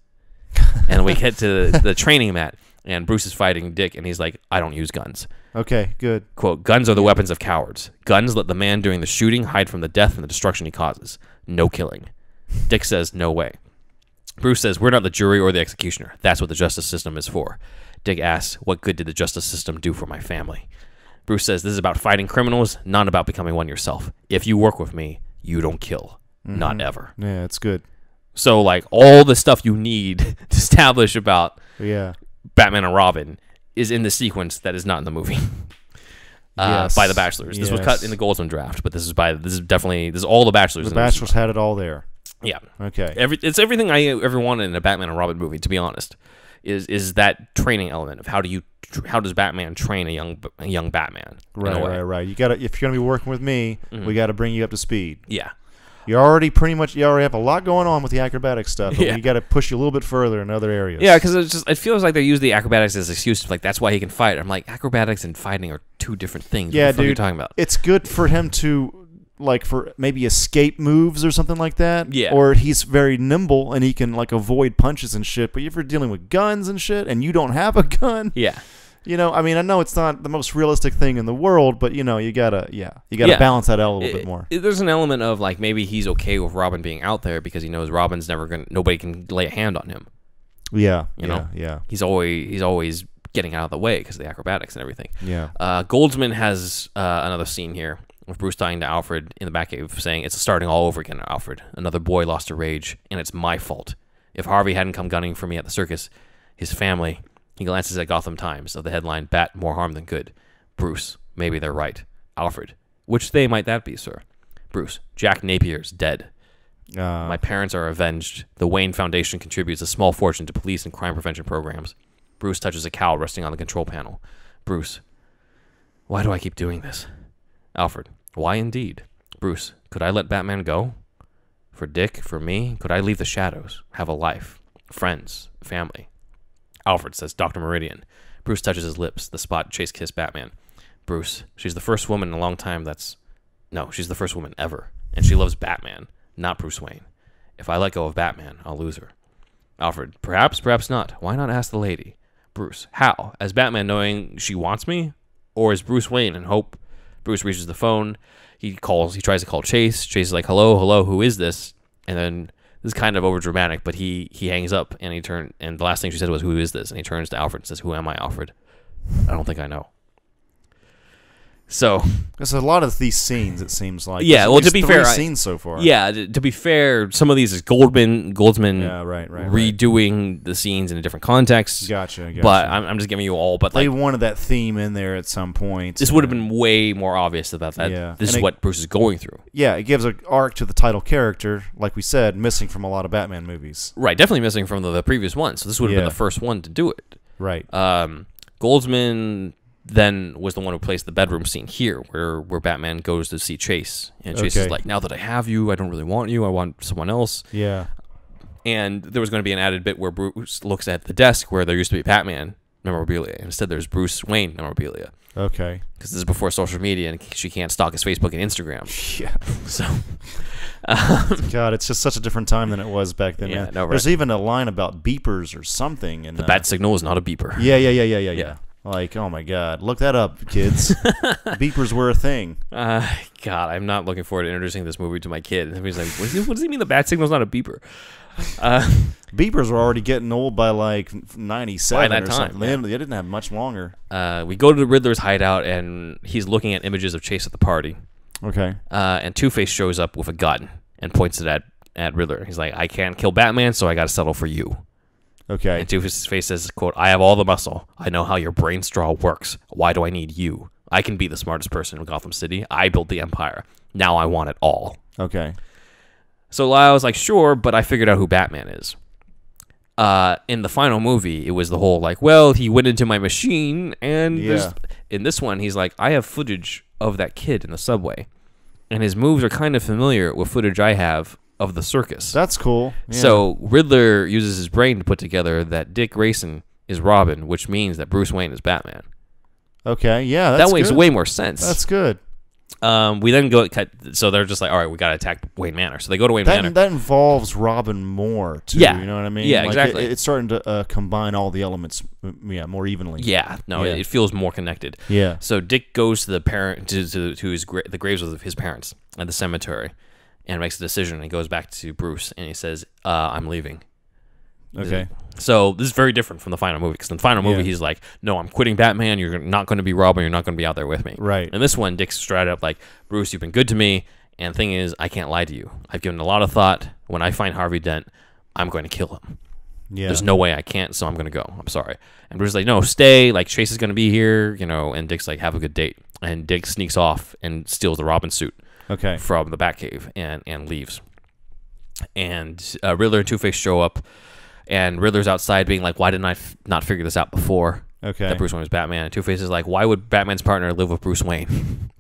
And we get to the training mat, and Bruce is fighting Dick, and he's like, "I don't use guns." Okay, good. Quote, "Guns are the weapons of cowards. Guns let the man doing the shooting hide from the death and the destruction he causes. No killing." Dick says, "No way." Bruce says, "We're not the jury or the executioner. That's what the justice system is for." Dick asks, "What good did the justice system do for my family?" Bruce says, "This is about fighting criminals, not about becoming one yourself. If you work with me, you don't kill. Not ever." Yeah, it's good. So, like, all the stuff you need to establish about Batman and Robin is in the sequence that is not in the movie. By the Batchlers. This was cut in the Goldsman draft, but this is all the Batchlers. The Batchlers had it all there. Yeah. Okay. It's everything I ever wanted in a Batman and Robin movie, to be honest. Is that training element of how does Batman train a young Batman? Right. You got if you're gonna be working with me, we got to bring you up to speed. Yeah. You already have a lot going on with the acrobatic stuff, but we got to push you a little bit further in other areas. Yeah, because it feels like they use the acrobatics as an excuse, like that's why he can fight. I'm like, acrobatics and fighting are two different things. Yeah, what the fuck dude. are you talking about? It's good for him to for maybe escape moves or something like that. Yeah. Or he's very nimble and he can avoid punches and shit. But if you're dealing with guns and shit and you don't have a gun, I mean, I know it's not the most realistic thing in the world, but you gotta balance that out a little bit more. There's an element of maybe he's okay with Robin being out there because he knows Robin's nobody can lay a hand on him. Yeah, you know, he's always getting out of the way because of the acrobatics and everything. Yeah. Goldsman has another scene here with Bruce talking to Alfred in the Batcave, saying it's starting all over again. Alfred, another boy lost to rage, and it's my fault. If Harvey hadn't come gunning for me at the circus, his family. He glances at Gotham Times of the headline, "Bat, more harm than good." Bruce, maybe they're right. Alfred, which day might that be, sir? Bruce, Jack Napier's dead. My parents are avenged. The Wayne Foundation contributes a small fortune to police and crime prevention programs. Bruce touches a cowl resting on the control panel. Bruce, why do I keep doing this? Alfred, why indeed? Bruce, could I let Batman go? For Dick, for me, could I leave the shadows, have a life, friends, family? Alfred says, "Dr. Meridian." Bruce touches his lips, the spot Chase kissed Batman. Bruce, she's the first woman in a long time she's the first woman ever. And she loves Batman, not Bruce Wayne. If I let go of Batman, I'll lose her. Alfred, perhaps not. Why not ask the lady? Bruce. How? As Batman knowing she wants me, or as Bruce Wayne and hope Bruce reaches the phone. He tries to call Chase. Chase is like, hello, who is this? And then this is kind of over dramatic, but he hangs up and and the last thing she said was, who is this? And he turns to Alfred and says, who am I, Alfred? I don't think I know. So there's a lot of these scenes. It seems like well, to be fair, scenes so far. Yeah, to be fair, some of these is Goldsman right, redoing the scenes in a different context. Gotcha. But I'm just giving you all. But they wanted that theme in there at some point. This would have been way more obvious about that. Yeah. This is what Bruce is going through. Yeah, it gives an arc to the title character, like we said, missing from a lot of Batman movies. Right, definitely missing from the previous one. So this would have been the first one to do it. Right. Goldsman then was the one who placed the bedroom scene here, where Batman goes to see Chase, and Chase is like, now that I have you, I don't really want you, I want someone else. Yeah. And there was going to be an added bit where Bruce looks at the desk where there used to be Batman memorabilia, and instead there's Bruce Wayne memorabilia. Okay. Because this is before social media, and she can't stalk his Facebook and Instagram. Yeah. So, God, it's just such a different time than it was back then. Yeah, man. no, right. There's even a line about beepers or something. In the bat signal is not a beeper. Yeah. Like, oh my God, look that up, kids. Beepers were a thing. God, I'm not looking forward to introducing this movie to my kid. He's like, what does he mean the bat signal's not a beeper? Beepers were already getting old by like 97 by that or time, something. They didn't have much longer. We go to the Riddler's hideout, and he's looking at images of Chase at the party. Okay. And Two-Face shows up with a gun and points it at Riddler. He's like, I can't kill Batman, so I got to settle for you. Okay. And Two-Face says, quote, I have all the muscle. I know how your brain straw works. Why do I need you? I can be the smartest person in Gotham City. I built the empire. Now I want it all. Okay. So Lyle's like, sure, but I figured out who Batman is. In the final movie, it was the whole like, well, he went into my machine, and in this one, he's like, I have footage of that kid in the subway, and his moves are kind of familiar with footage I have of the circus. That's cool. Yeah. So Riddler uses his brain to put together that Dick Grayson is Robin, which means that Bruce Wayne is Batman. Okay, yeah, that's that makes good. way more sense. That's good. We then go cut. So they're just like, all right, we got to attack Wayne Manor. So they go to Wayne Manor. That involves Robin more, too. Yeah. You know what I mean? Yeah, like exactly. It's starting to combine all the elements more evenly. Yeah, no, it feels more connected. Yeah. So Dick goes to the the graves of his parents at the cemetery, and makes a decision. And he goes back to Bruce, and he says, I'm leaving. Okay. So this is very different from the final movie, because in the final movie, he's like, no, I'm quitting Batman. You're not going to be Robin. You're not going to be out there with me. Right. And this one, Dick's straight up like, Bruce, you've been good to me, and the thing is, I can't lie to you. I've given a lot of thought. When I find Harvey Dent, I'm going to kill him. Yeah. There's no way I can't, so I'm going to go. I'm sorry. And Bruce is like, no, stay. Like, Chase is going to be here, and Dick's like, have a good date. And Dick sneaks off and steals the Robin suit from the Batcave and leaves. And Riddler and Two-Face show up, and Riddler's outside being like, why didn't I not figure this out before? Okay. That Bruce Wayne was Batman. And Two-Face is like, why would Batman's partner live with Bruce Wayne?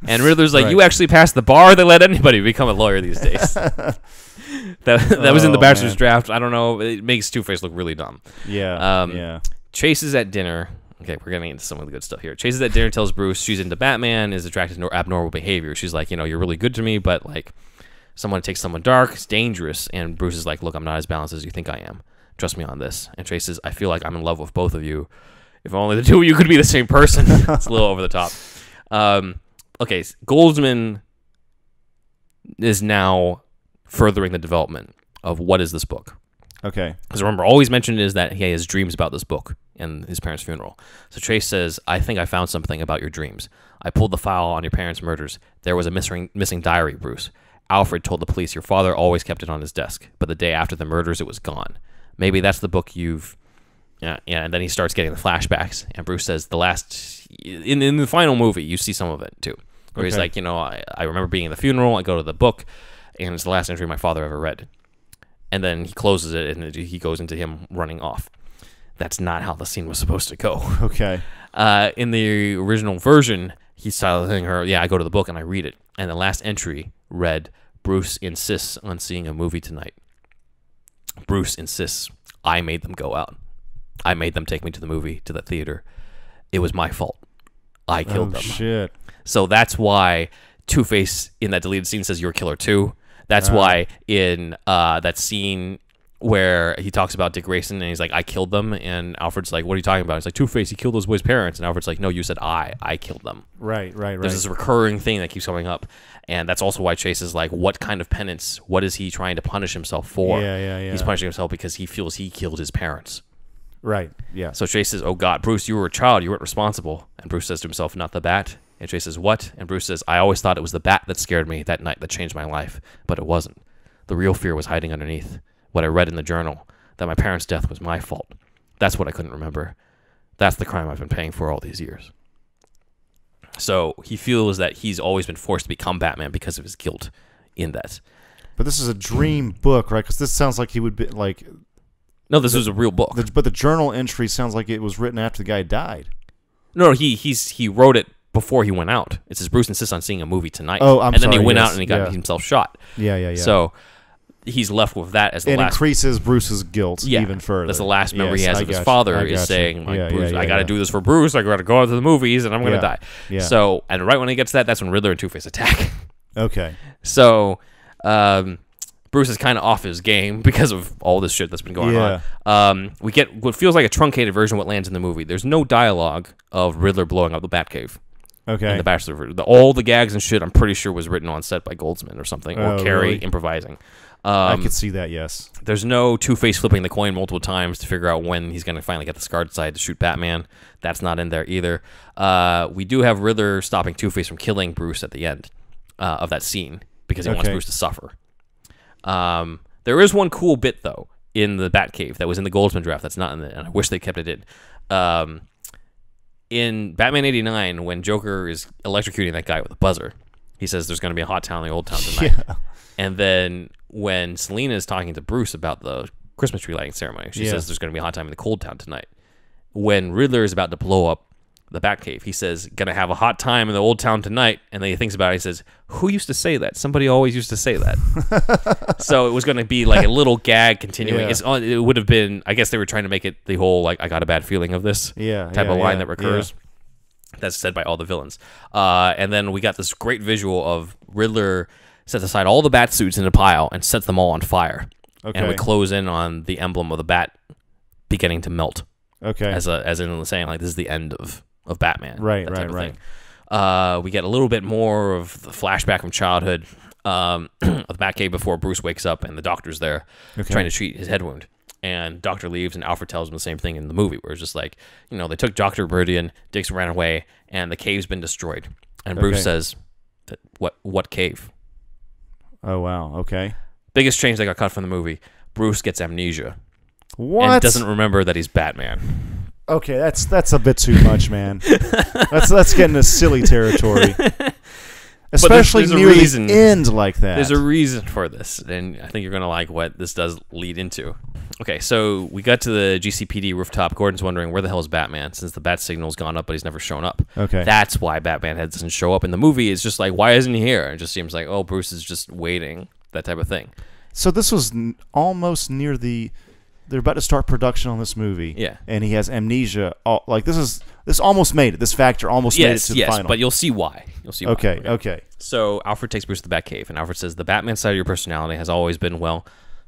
And Riddler's like, you actually passed the bar? They let anybody become a lawyer these days. that was in the Bachelor's draft. I don't know. It makes Two-Face look really dumb. Yeah. Chase is at dinner. Okay, we're getting into some of the good stuff here. Chase is at dinner, tells Bruce she's into Batman, is attracted to abnormal behavior. She's like, you're really good to me, but like, someone takes someone dark, it's dangerous. And Bruce is like, look, I'm not as balanced as you think I am. Trust me on this. And Chase says, I feel like I'm in love with both of you. If only the two of you could be the same person. It's a little over the top. Okay, Goldsman is now furthering the development of what is this book. Okay. Because remember, all he's mentioned is that he has dreams about this book and his parents' funeral. So Chase says, I think I found something about your dreams. I pulled the file on your parents' murders. There was a missing diary, Bruce. Alfred told the police your father always kept it on his desk, but the day after the murders, it was gone. Maybe that's the book you've... Yeah, and then he starts getting the flashbacks, and Bruce says in the final movie, you see some of it, too. Where he's like, I remember being in the funeral, I go to the book, and it's the last entry my father ever read. And then he closes it, and he goes into him running off. That's not how the scene was supposed to go. Okay. In the original version, he's telling her, I go to the book and I read it. And the last entry read, Bruce insists on seeing a movie tonight. Bruce insists. I made them go out. I made them take me to the movie, to the theater. It was my fault. I killed them. Shit. So that's why Two-Face in that deleted scene says, you're a killer too. That's why in that scene where he talks about Dick Grayson, and he's like, I killed them, and Alfred's like, what are you talking about? He's like, Two-Face, he killed those boys' parents, and Alfred's like, no, you said I killed them. Right. There's this recurring thing that keeps coming up, and that's also why Chase is like, what kind of penance, what is he trying to punish himself for? Yeah. He's punishing himself because he feels he killed his parents. Right, yeah. So Chase says, oh God, Bruce, you were a child, you weren't responsible. And Bruce says to himself, not the bat. And Chase says, what? And Bruce says, I always thought it was the bat that scared me that night that changed my life, but it wasn't. The real fear was hiding underneath what I read in the journal, that my parents' death was my fault. That's what I couldn't remember. That's the crime I've been paying for all these years. So he feels that he's always been forced to become Batman because of his guilt in that. But this is a dream book, right? Because this sounds like he would be like... No, this was a real book. But the journal entry sounds like it was written after the guy died. No, he wrote it before he went out. It says Bruce insists on seeing a movie tonight. Oh, I'm sorry. And then he went yes, out and he got himself shot. Yeah. So he's left with that as the last... It increases Bruce's guilt even further. That's the last memory he has of his father is saying, like, Bruce, I got to do this for Bruce. I got to go out to the movies and I'm going to die. Yeah. So, and right when he gets that, that's when Riddler and Two-Face attack. Okay. So, Bruce is kind of off his game because of all this shit that's been going on. We get what feels like a truncated version of what lands in the movie. There's no dialogue of Riddler blowing up the Batcave. Okay. In the Batchler. All the gags and shit, I'm pretty sure was written on set by Goldsman or something, or Carey really? Improvising. I could see that, yes. There's no Two-Face flipping the coin multiple times to figure out when he's going to finally get the scarred side to shoot Batman. That's not in there either. We do have Riddler stopping Two-Face from killing Bruce at the end of that scene because he wants Bruce to suffer. There is one cool bit, though, in the Batcave that was in the Goldsman draft that's not in it, and I wish they kept it in. In Batman 89, when Joker is electrocuting that guy with a buzzer, he says there's going to be a hot town in the old town tonight. Yeah. And then when Selina is talking to Bruce about the Christmas tree lighting ceremony, she says there's going to be a hot time in the cold town tonight. When Riddler is about to blow up the Batcave, he says, gonna have a hot time in the old town tonight. And then he thinks about it, he says, who used to say that? Somebody always used to say that. So it was going to be like a little gag continuing. Yeah. It would have been, I guess they were trying to make it the whole, like, I got a bad feeling of this type of line that recurs. Yeah. That's said by all the villains. And then we got this great visual of Riddler sets aside all the bat suits in a pile and sets them all on fire. Okay. And we close in on the emblem of the bat beginning to melt. Okay. As in saying, like, this is the end of Batman. Right. We get a little bit more of the flashback from childhood of the Batcave before Bruce wakes up and the doctor's there trying to treat his head wound. And Doctor leaves and Alfred tells him the same thing in the movie where it's just like, they took Dr. Meridian, Dix ran away, and the cave's been destroyed. And Bruce says, what cave? Oh, wow. Okay. Biggest change that got cut from the movie. Bruce gets amnesia. What? And doesn't remember that he's Batman. Okay, that's a bit too much, man. that's getting to silly territory. Especially there's near the end like that. There's a reason for this, and I think you're going to like what this does lead into. Okay, so we got to the GCPD rooftop. Gordon's wondering, where the hell is Batman? Since the bat signal's gone up, but he's never shown up. Okay. That's why Batman doesn't show up in the movie. It's just like, why isn't he here? It just seems like, oh, Bruce is just waiting, that type of thing. So this was almost near the... They're about to start production on this movie. Yeah. And he has amnesia. This almost made it. This factor almost made it to the final. Yes, but you'll see why. Okay. So Alfred takes Bruce to the Batcave, and Alfred says, the Batman side of your personality has always been,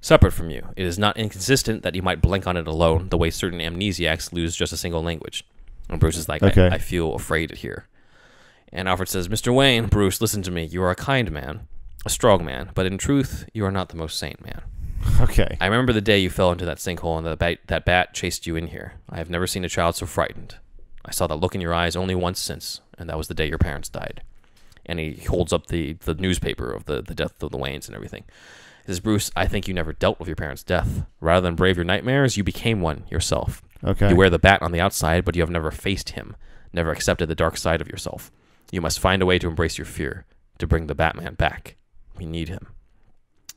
separate from you. It is not inconsistent that you might blink on it alone, the way certain amnesiacs lose just a single language. And Bruce is like, I feel afraid here. And Alfred says, Mr. Wayne, Bruce, listen to me. You are a kind man, a strong man, but in truth, you are not the most sane man. Okay. I remember the day you fell into that sinkhole and that bat chased you in here. I have never seen a child so frightened. I saw that look in your eyes only once since, and that was the day your parents died. And he holds up the newspaper of the death of the Waynes and everything. He says, Bruce, I think you never dealt with your parents' death. Rather than brave your nightmares, you became one yourself. Okay. You wear the bat on the outside, but you have never faced him, never accepted the dark side of yourself. You must find a way to embrace your fear, to bring the Batman back. We need him.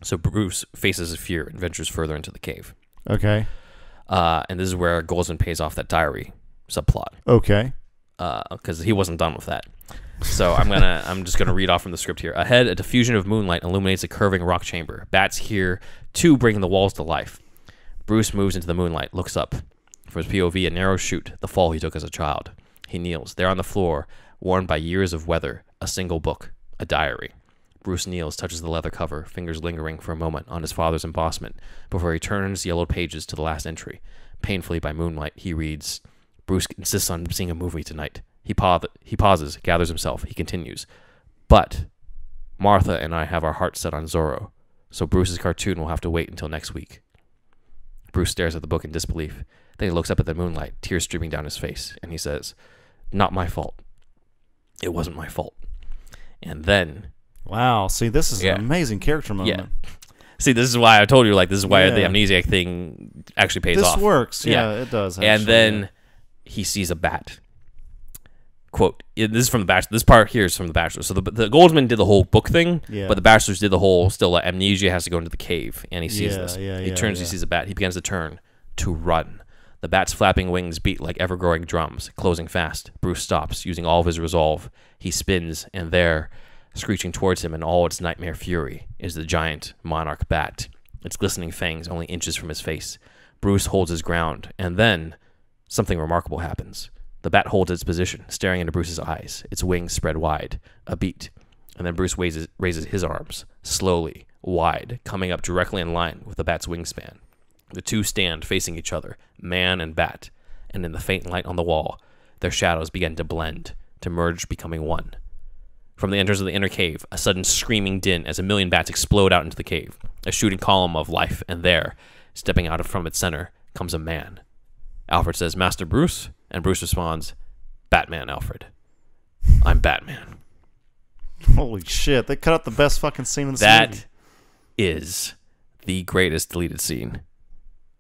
So Bruce faces his fear and ventures further into the cave. Okay. And this is where Goldsman pays off that diary subplot. Okay. Because he wasn't done with that. So I'm just gonna read off from the script here. Ahead, a diffusion of moonlight illuminates a curving rock chamber. Bats here too, bring the walls to life. Bruce moves into the moonlight, looks up. From his POV, a narrow chute, the fall he took as a child. He kneels there on the floor, worn by years of weather. A single book, a diary. Bruce kneels, touches the leather cover, fingers lingering for a moment on his father's embossment before he turns yellowed pages to the last entry. Painfully by moonlight, he reads, Bruce insists on seeing a movie tonight. He pauses, gathers himself. He continues, but Martha and I have our hearts set on Zorro, so Bruce's cartoon will have to wait until next week. Bruce stares at the book in disbelief. Then he looks up at the moonlight, tears streaming down his face, and he says, not my fault. It wasn't my fault. And then... Wow, see, this is an amazing character moment. Yeah. See, this is why I told you, like, this is why the amnesiac thing actually pays off. This works. Yeah, it does. Actually. And then he sees a bat. Quote, this is from The Bachelor. This part here is from The Bachelor. So the Goldsman did the whole book thing, but the Bachelors did the whole, still, amnesia has to go into the cave, and he sees this. He turns, he sees a bat. He begins to turn, to run. The bat's flapping wings beat like ever-growing drums, closing fast. Bruce stops, using all of his resolve. He spins, and there, screeching towards him in all its nightmare fury, is the giant monarch bat, its glistening fangs only inches from his face. Bruce holds his ground, and then something remarkable happens. The bat holds its position, staring into Bruce's eyes, its wings spread wide, a beat, and then Bruce raises his arms, slowly, wide, coming up directly in line with the bat's wingspan. The two stand facing each other, man and bat, and in the faint light on the wall, their shadows begin to blend, to merge, becoming one. From the entrance of the inner cave, a sudden screaming din as a million bats explode out into the cave, a shooting column of life, and there, stepping out from its center, comes a man. Alfred says, Master Bruce? And Bruce responds, Batman, Alfred. I'm Batman. Holy shit, they cut out the best fucking scene in this movie. That is the greatest deleted scene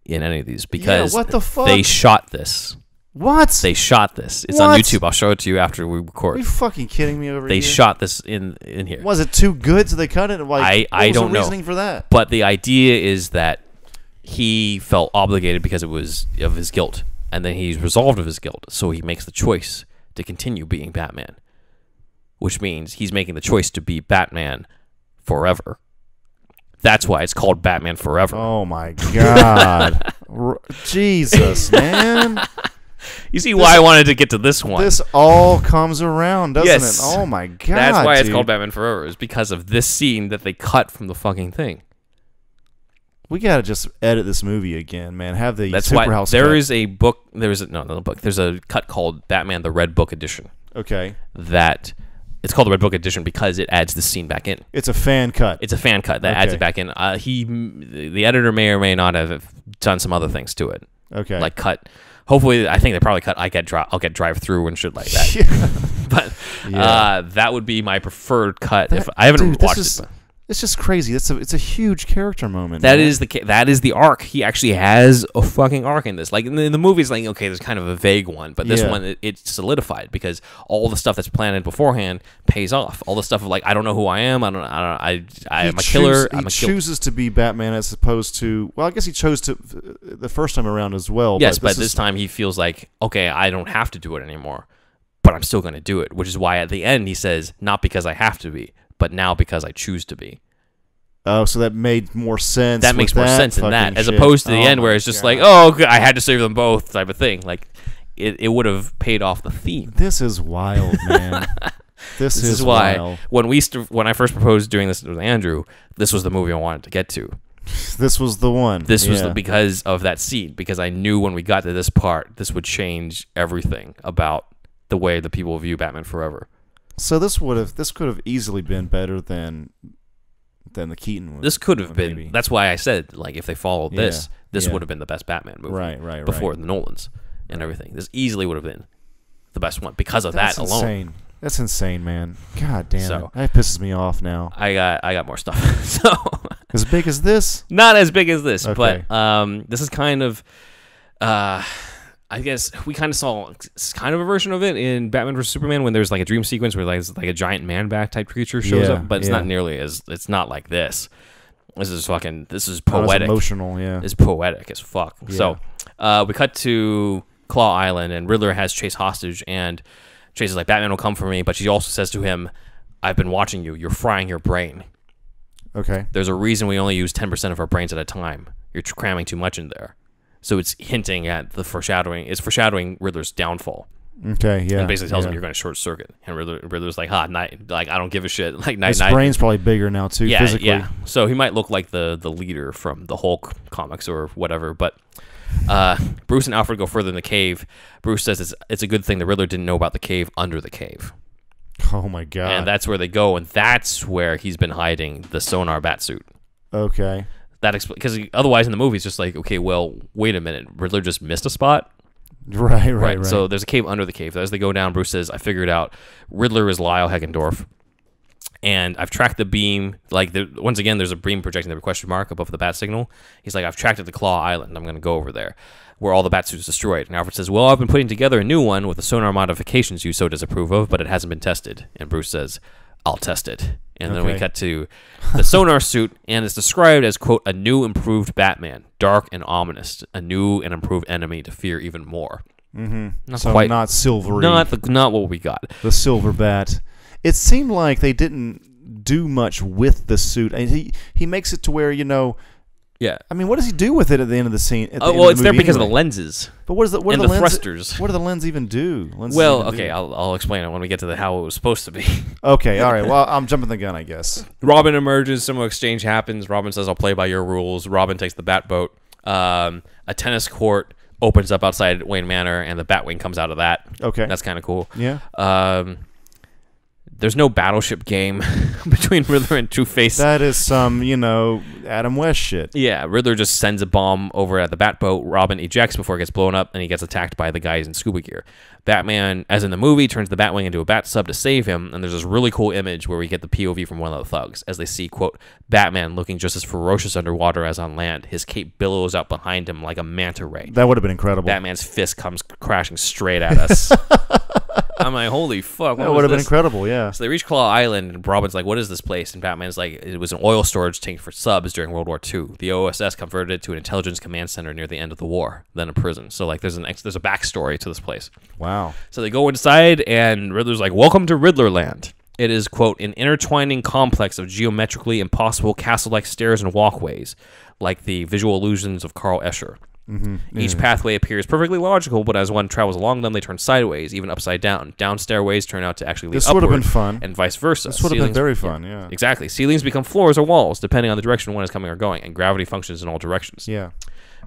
in any of these, because what the fuck? They shot this. What? They shot this. It's on YouTube. I'll show it to you after we record. Are you fucking kidding me over here? They shot this in here. Was it too good so they cut it? Like, I don't know. What was the reasoning for that? But the idea is that he felt obligated because it was of his guilt. And then he's resolved of his guilt. So he makes the choice to continue being Batman. Which means he's making the choice to be Batman forever. That's why it's called Batman Forever. Oh my God. Jesus, man. You see why I wanted to get to this one. This all comes around, doesn't it? Oh my God. That's why it's called Batman Forever, is because of this scene that they cut from the fucking thing. We gotta just edit this movie again, man. Have the That's Superhouse why there cut. is a book. There's not a book. There's a cut called Batman: The Red Book Edition. Okay. That it's called the Red Book Edition because it adds this scene back in. It's a fan cut. It's a fan cut that adds it back in. The editor may or may not have done some other things to it. Okay. Like cut. Hopefully, I think they probably cut. I'll get drive through and shit like that. But that would be my preferred cut. If I haven't watched it. But. It's just crazy. It's a huge character moment. That is the arc. He actually has a fucking arc in this. Like in the movies, like okay, there's kind of a vague one, but this one it's solidified because all the stuff that's planned beforehand pays off. All the stuff of like I don't know who I am. I'm a killer. He chooses to be Batman as opposed to I guess he chose to the first time around as well. Yes, but this time he feels like okay, I don't have to do it anymore, but I'm still going to do it. Which is why at the end he says not because I have to be, but now because I choose to be. Oh, so that made more sense. That makes more sense in that, as opposed to the end where it's just like, oh, I had to save them both type of thing. Like, it would have paid off the theme. This is wild, man. This is why wild. When I first proposed doing this with Andrew, this was the movie I wanted to get to. This was the one. This was because of that scene. Because I knew when we got to this part, this would change everything about the way the people view Batman Forever. So this could have easily been better than the Keaton one. This could have been. Maybe. That's why I said like if they followed this would have been the best Batman movie. Right. Before the Nolans and everything. This easily would have been the best one because of that alone. Insane. That's insane, man. God damn it. That pisses me off now. I got more stuff. So as big as this? Not as big as this, okay. But this is kind of I guess we kind of saw kind of a version of it in Batman vs Superman when there's like a dream sequence where like a giant man bat type creature shows up, but it's not nearly as it's not like this. This is poetic. Emotional, yeah. It's poetic as fuck. Yeah. So we cut to Claw Island and Riddler has Chase hostage and Chase is like Batman will come for me, but she also says to him, "I've been watching you. You're frying your brain. Okay. There's a reason we only use 10% of our brains at a time. You're cramming too much in there." So it's hinting at the foreshadowing. It's foreshadowing Riddler's downfall. Okay, yeah. And basically tells him yeah. you're going to short circuit. And Riddler's like, night, like I don't give a shit. Like night, His night. brain's probably bigger now too, Yeah, physically. yeah. So he might look like the leader from the Hulk comics or whatever. But Bruce and Alfred go further in the cave. Bruce says it's a good thing the Riddler didn't know about the cave under the cave. Oh my god. And that's where they go, and that's where he's been hiding the sonar bat suit. Okay. Because otherwise in the movie it's just like, okay, well, wait a minute, Riddler just missed a spot. Right. So there's a cave under the cave. As they go down, Bruce says, I figured out Riddler is Lyle Heggendorf. And I've tracked the beam. Like, once again, there's a beam projecting the question mark above the bat signal. He's like, I've tracked it to Claw Island. I'm going to go over there, where all the bat suits destroyed. And Alfred says, well, I've been putting together a new one with the sonar modifications you so disapprove of, but it hasn't been tested. And Bruce says, I'll test it. And then we cut to the sonar suit, and it's described as, quote, a new improved Batman, dark and ominous, a new and improved enemy to fear even more. Mm-hmm. Not silvery. Not what we got. The silver bat. It seemed like they didn't do much with the suit. I mean, he makes it to where, Yeah. I mean, what does he do with it at the end of the scene? Well, it's there because of the lenses. But what are the lens, thrusters? What do the lenses even do? I'll explain it when we get to how it was supposed to be. Okay, all right. Well, I'm jumping the gun, I guess. Robin emerges. Some exchange happens. Robin says, I'll play by your rules. Robin takes the bat boat. A tennis court opens up outside Wayne Manor, and the Batwing comes out of that. Okay. That's kind of cool. Yeah. There's no battleship game between Riddler and Two-Face. That is some, Adam West shit. Yeah, Riddler just sends a bomb over at the Batboat. Robin ejects before it gets blown up, and he gets attacked by the guys in scuba gear. Batman, as in the movie, turns the Batwing into a bat sub to save him, and there's this really cool image where we get the POV from one of the thugs as they see, quote, Batman looking just as ferocious underwater as on land. His cape billows out behind him like a manta ray. That would have been incredible. Batman's fist comes crashing straight at us. I'm like, holy fuck. That would have been incredible, yeah. So they reach Claw Island, and Robin's like, what is this place? And Batman's like, it was an oil storage tank for subs during World War II. The OSS converted it to an intelligence command center near the end of the war, then a prison. So, like, there's a backstory to this place. Wow. So they go inside, and Riddler's like, welcome to Riddler Land. It is, quote, an intertwining complex of geometrically impossible castle-like stairs and walkways, like the visual illusions of Carl Escher. Mm-hmm. Each pathway appears perfectly logical, but as one travels along them, they turn sideways, even upside down. Down stairways turn out to actually lead upward. This would have been fun. And vice versa. This would have been very fun, yeah. Exactly. Ceilings become floors or walls, depending on the direction one is coming or going, and gravity functions in all directions. Yeah.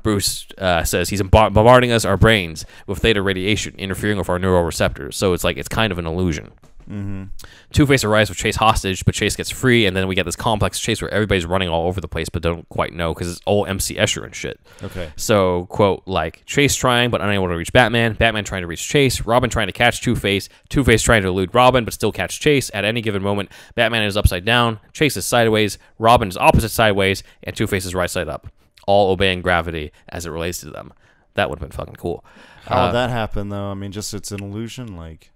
Bruce says he's bombarding us, our brains, with theta radiation, interfering with our neuroreceptors. So it's kind of an illusion. Mm-hmm. Two-Face arrives with Chase hostage, but Chase gets free, and then we get this complex chase where everybody's running all over the place but don't quite know because it's all MC Escher and shit. Okay. So, quote, like, Chase trying but unable to reach Batman, Batman trying to reach Chase, Robin trying to catch Two-Face, Two-Face trying to elude Robin but still catch Chase. At any given moment, Batman is upside down, Chase is sideways, Robin is opposite sideways, and Two-Face is right side up, all obeying gravity as it relates to them. That would have been fucking cool. How would that happen, though? I mean, just it's an illusion, like...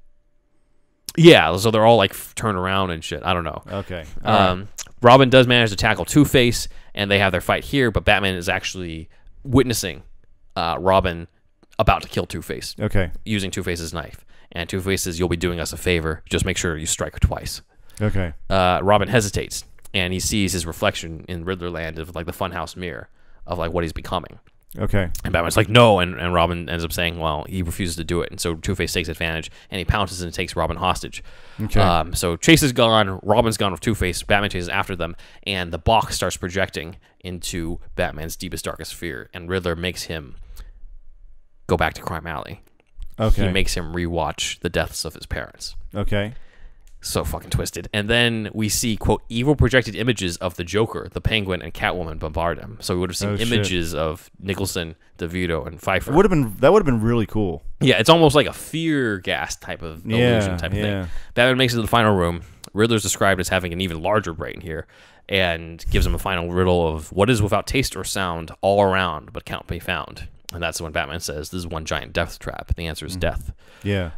Yeah, so they're all like turned around and shit. I don't know. Okay. Robin does manage to tackle Two-Face, and they have their fight here, but Batman is actually witnessing Robin about to kill Two-Face. Okay. Using Two-Face's knife. And Two-Face says, you'll be doing us a favor. Just make sure you strike twice. Okay. Robin hesitates, and he sees his reflection in Riddler Land of like the funhouse mirror of like what he's becoming. Okay. And Batman's like, no, and Robin ends up saying, well, he refuses to do it. And so Two-Face takes advantage, and he pounces and takes Robin hostage. Okay. So Chase is gone, Robin's gone with Two-Face, Batman chases after them, and the box starts projecting into Batman's deepest, darkest fear, and Riddler makes him go back to Crime Alley. Okay. He makes him rewatch the deaths of his parents. Okay. So fucking twisted. And then we see, quote, evil projected images of the Joker, the Penguin, and Catwoman bombard him. So we would have seen images of Nicholson, DeVito, and Pfeiffer. That would have been really cool. Yeah, it's almost like a fear gas type of illusion type of thing. Batman makes it to the final room. Riddler's described as having an even larger brain here, and gives him a final riddle of what is without taste or sound all around, but can't be found. And that's when Batman says, this is one giant death trap. The answer is death. Yeah.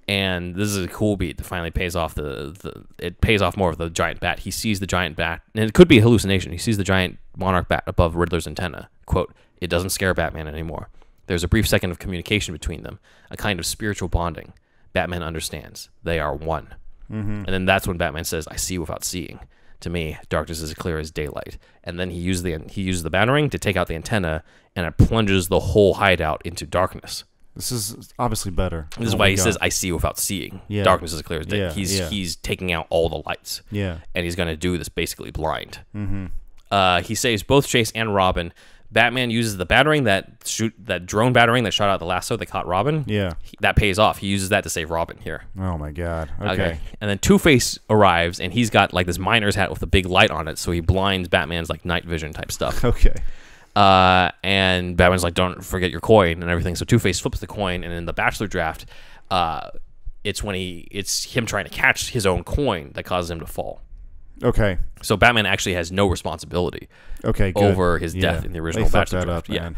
And this is a cool beat that finally pays off it pays off more of the giant bat. He sees the giant bat, and it could be a hallucination. He sees the giant monarch bat above Riddler's antenna. Quote, it doesn't scare Batman anymore. There's a brief second of communication between them, a kind of spiritual bonding. Batman understands. They are one. Mm-hmm. And then that's when Batman says, I see without seeing. To me, darkness is as clear as daylight. And then he uses the Batarang to take out the antenna, and it plunges the whole hideout into darkness. This is obviously better. This is why he says, "I see without seeing." Yeah. Darkness is clear as day. Yeah, He's taking out all the lights. Yeah. And he's going to do this basically blind. Mm-hmm. He saves both Chase and Robin. Batman uses the battering that drone battering that shot out the lasso that caught Robin. Yeah. That pays off. He uses that to save Robin here. Oh my God. Okay. And then Two-Face arrives, and he's got like this miner's hat with a big light on it, so he blinds Batman's like night vision type stuff. Okay. And Batman's like, "Don't forget your coin," and everything. So Two-Face flips the coin, and in the Batchler draft, it's him trying to catch his own coin that causes him to fall. Okay. So Batman actually has no responsibility. Okay. Good. Over his death in the original Batchler draft. Man.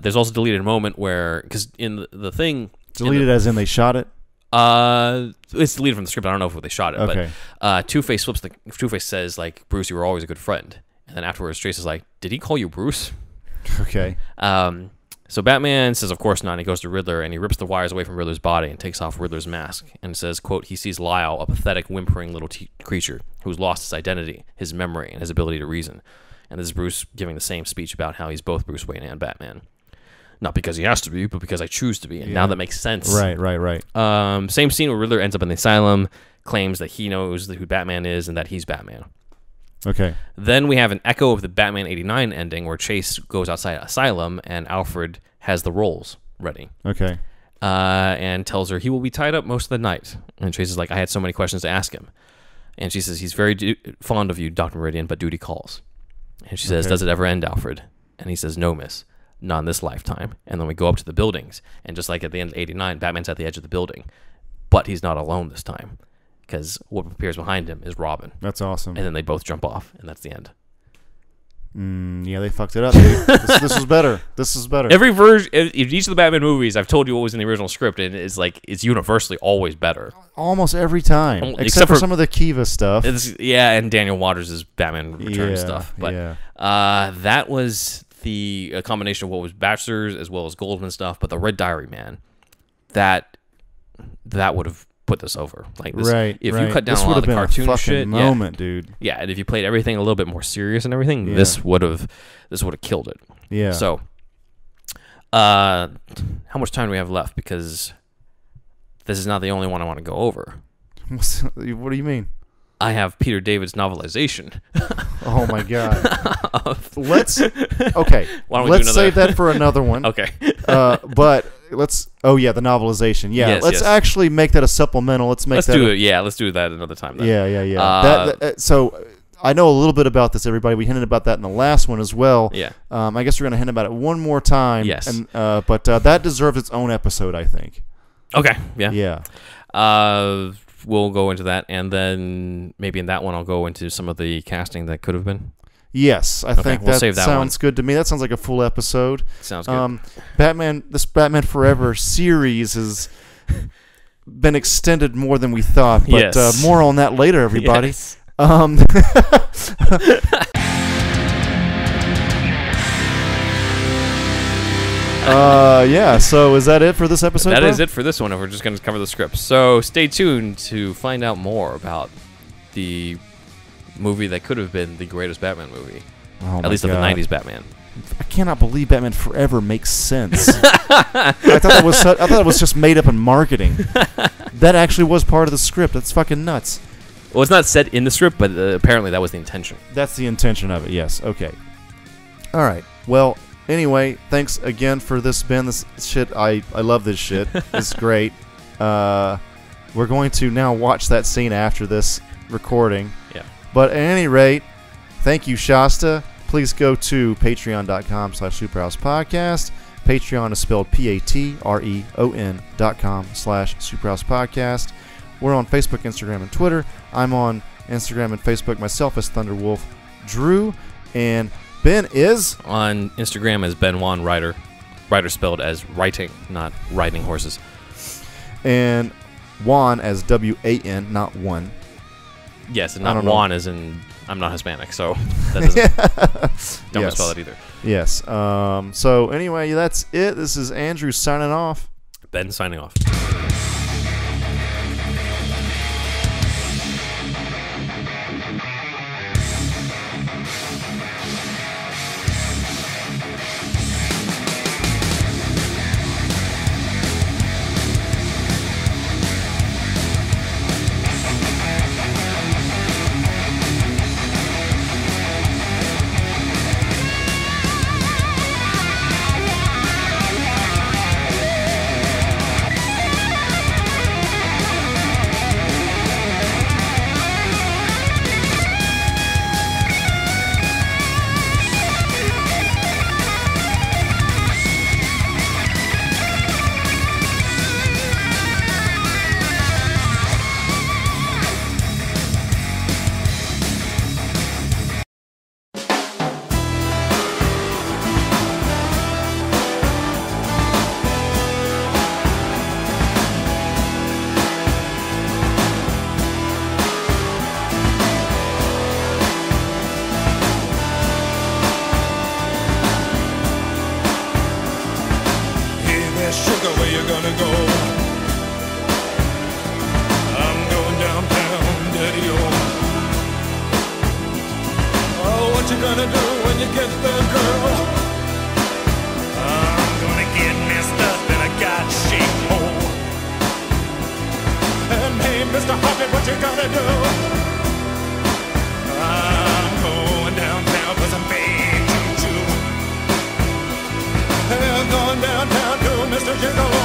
There's also deleted a moment where, because in the thing, deleted as in they shot it. It's deleted from the script. I don't know if they shot it. Okay. But Two-Face Two-Face says like, "Bruce, you were always a good friend." And then afterwards, Trace is like, "Did he call you Bruce?" Okay. So Batman says, "Of course not." And he goes to Riddler, and he rips the wires away from Riddler's body and takes off Riddler's mask and says, quote, "He sees Lyle, a pathetic, whimpering little creature who's lost his identity, his memory, and his ability to reason." And this is Bruce giving the same speech about how he's both Bruce Wayne and Batman. Not because he has to be, but because I choose to be. And now that makes sense. Right. Same scene where Riddler ends up in the asylum, claims that he knows who Batman is and that he's Batman. Okay. Then we have an echo of the Batman 89 ending where Chase goes outside Asylum and Alfred has the rolls ready. Okay. And tells her he will be tied up most of the night. And Chase is like, "I had so many questions to ask him." And she says, "He's very fond of you, Dr. Meridian, but duty calls." And she says, "Does it ever end, Alfred?" And he says, "No, miss. Not in this lifetime." And then we go up to the buildings. And just like at the end of 89, Batman's at the edge of the building. But he's not alone this time, because what appears behind him is Robin. That's awesome. And then they both jump off, and that's the end. Yeah, they fucked it up, dude. This was better. This is better. Every version, each of the Batman movies, I've told you what was in the original script, and it's universally always better. Almost every time, except for some of the Akiva stuff. And Daniel Waters' Batman Returns stuff. But that was a combination of what was Batchler's as well as Goldsman stuff. But the Red Diary, man, that would have put this over. Like this, right. If you cut down a lot of the cartoon shit, dude. Yeah, and if you played everything a little bit more serious and everything, this would have killed it. Yeah. So, how much time do we have left? Because this is not the only one I want to go over. What do you mean? I have Peter David's novelization. Oh my God. Let's save that for another one. Okay. But let's. Oh yeah, the novelization. Yeah, yes, let's actually make that a supplemental. Let's do it. Yeah, let's do that another time. Then. Yeah. So I know a little bit about this. Everybody, we hinted about that in the last one as well. Yeah. I guess we're gonna hint about it one more time. Yes. And but that deserves its own episode, I think. Okay. Yeah. Yeah. We'll go into that, and then maybe in that one I'll go into some of the casting that could have been. Yes, I think we'll that save that sounds good to me. That sounds like a full episode. Sounds good. This Batman Forever series has been extended more than we thought, but more on that later, everybody. Yes. So is that it for this episode? That is it for this one. We're just going to cover the script. So stay tuned to find out more about the movie that could have been the greatest Batman movie. At least of the 90s Batman. I cannot believe Batman Forever makes sense. I thought it was just made up in marketing. That actually was part of the script. That's fucking nuts. Well, it's not said in the script, but apparently that was the intention. That's the intention of it, yes. Okay. All right. Well, anyway, thanks again for this, Ben. This shit, I love this shit. It's great. We're going to now watch that scene after this recording. Yeah. But at any rate, thank you, Shasta. Please go to patreon.com/superhousepodcast. Patreon is spelled patreon.com/superhousepodcast. We're on Facebook, Instagram, and Twitter. I'm on Instagram and Facebook myself as Thunderwolf Drew. And Ben is on Instagram as Ben Juan Ryder. Ryder spelled as writing, not riding horses. And Juan as W-A-N, not one. Yes, and not Juan as in I'm not Hispanic, so that doesn't don't spell it either. Yes. So anyway, that's it. This is Andrew signing off. Ben signing off. sugar, where you gonna go? I'm going downtown, daddy-o. Oh, what you gonna do when you get there, girl? I'm gonna get messed up in a God-shaped hole. And hey, Mr. Hoppy, what you gonna do? I'm going downtown for some big choo-choo. I'm going downtown to Mr. Jiggle.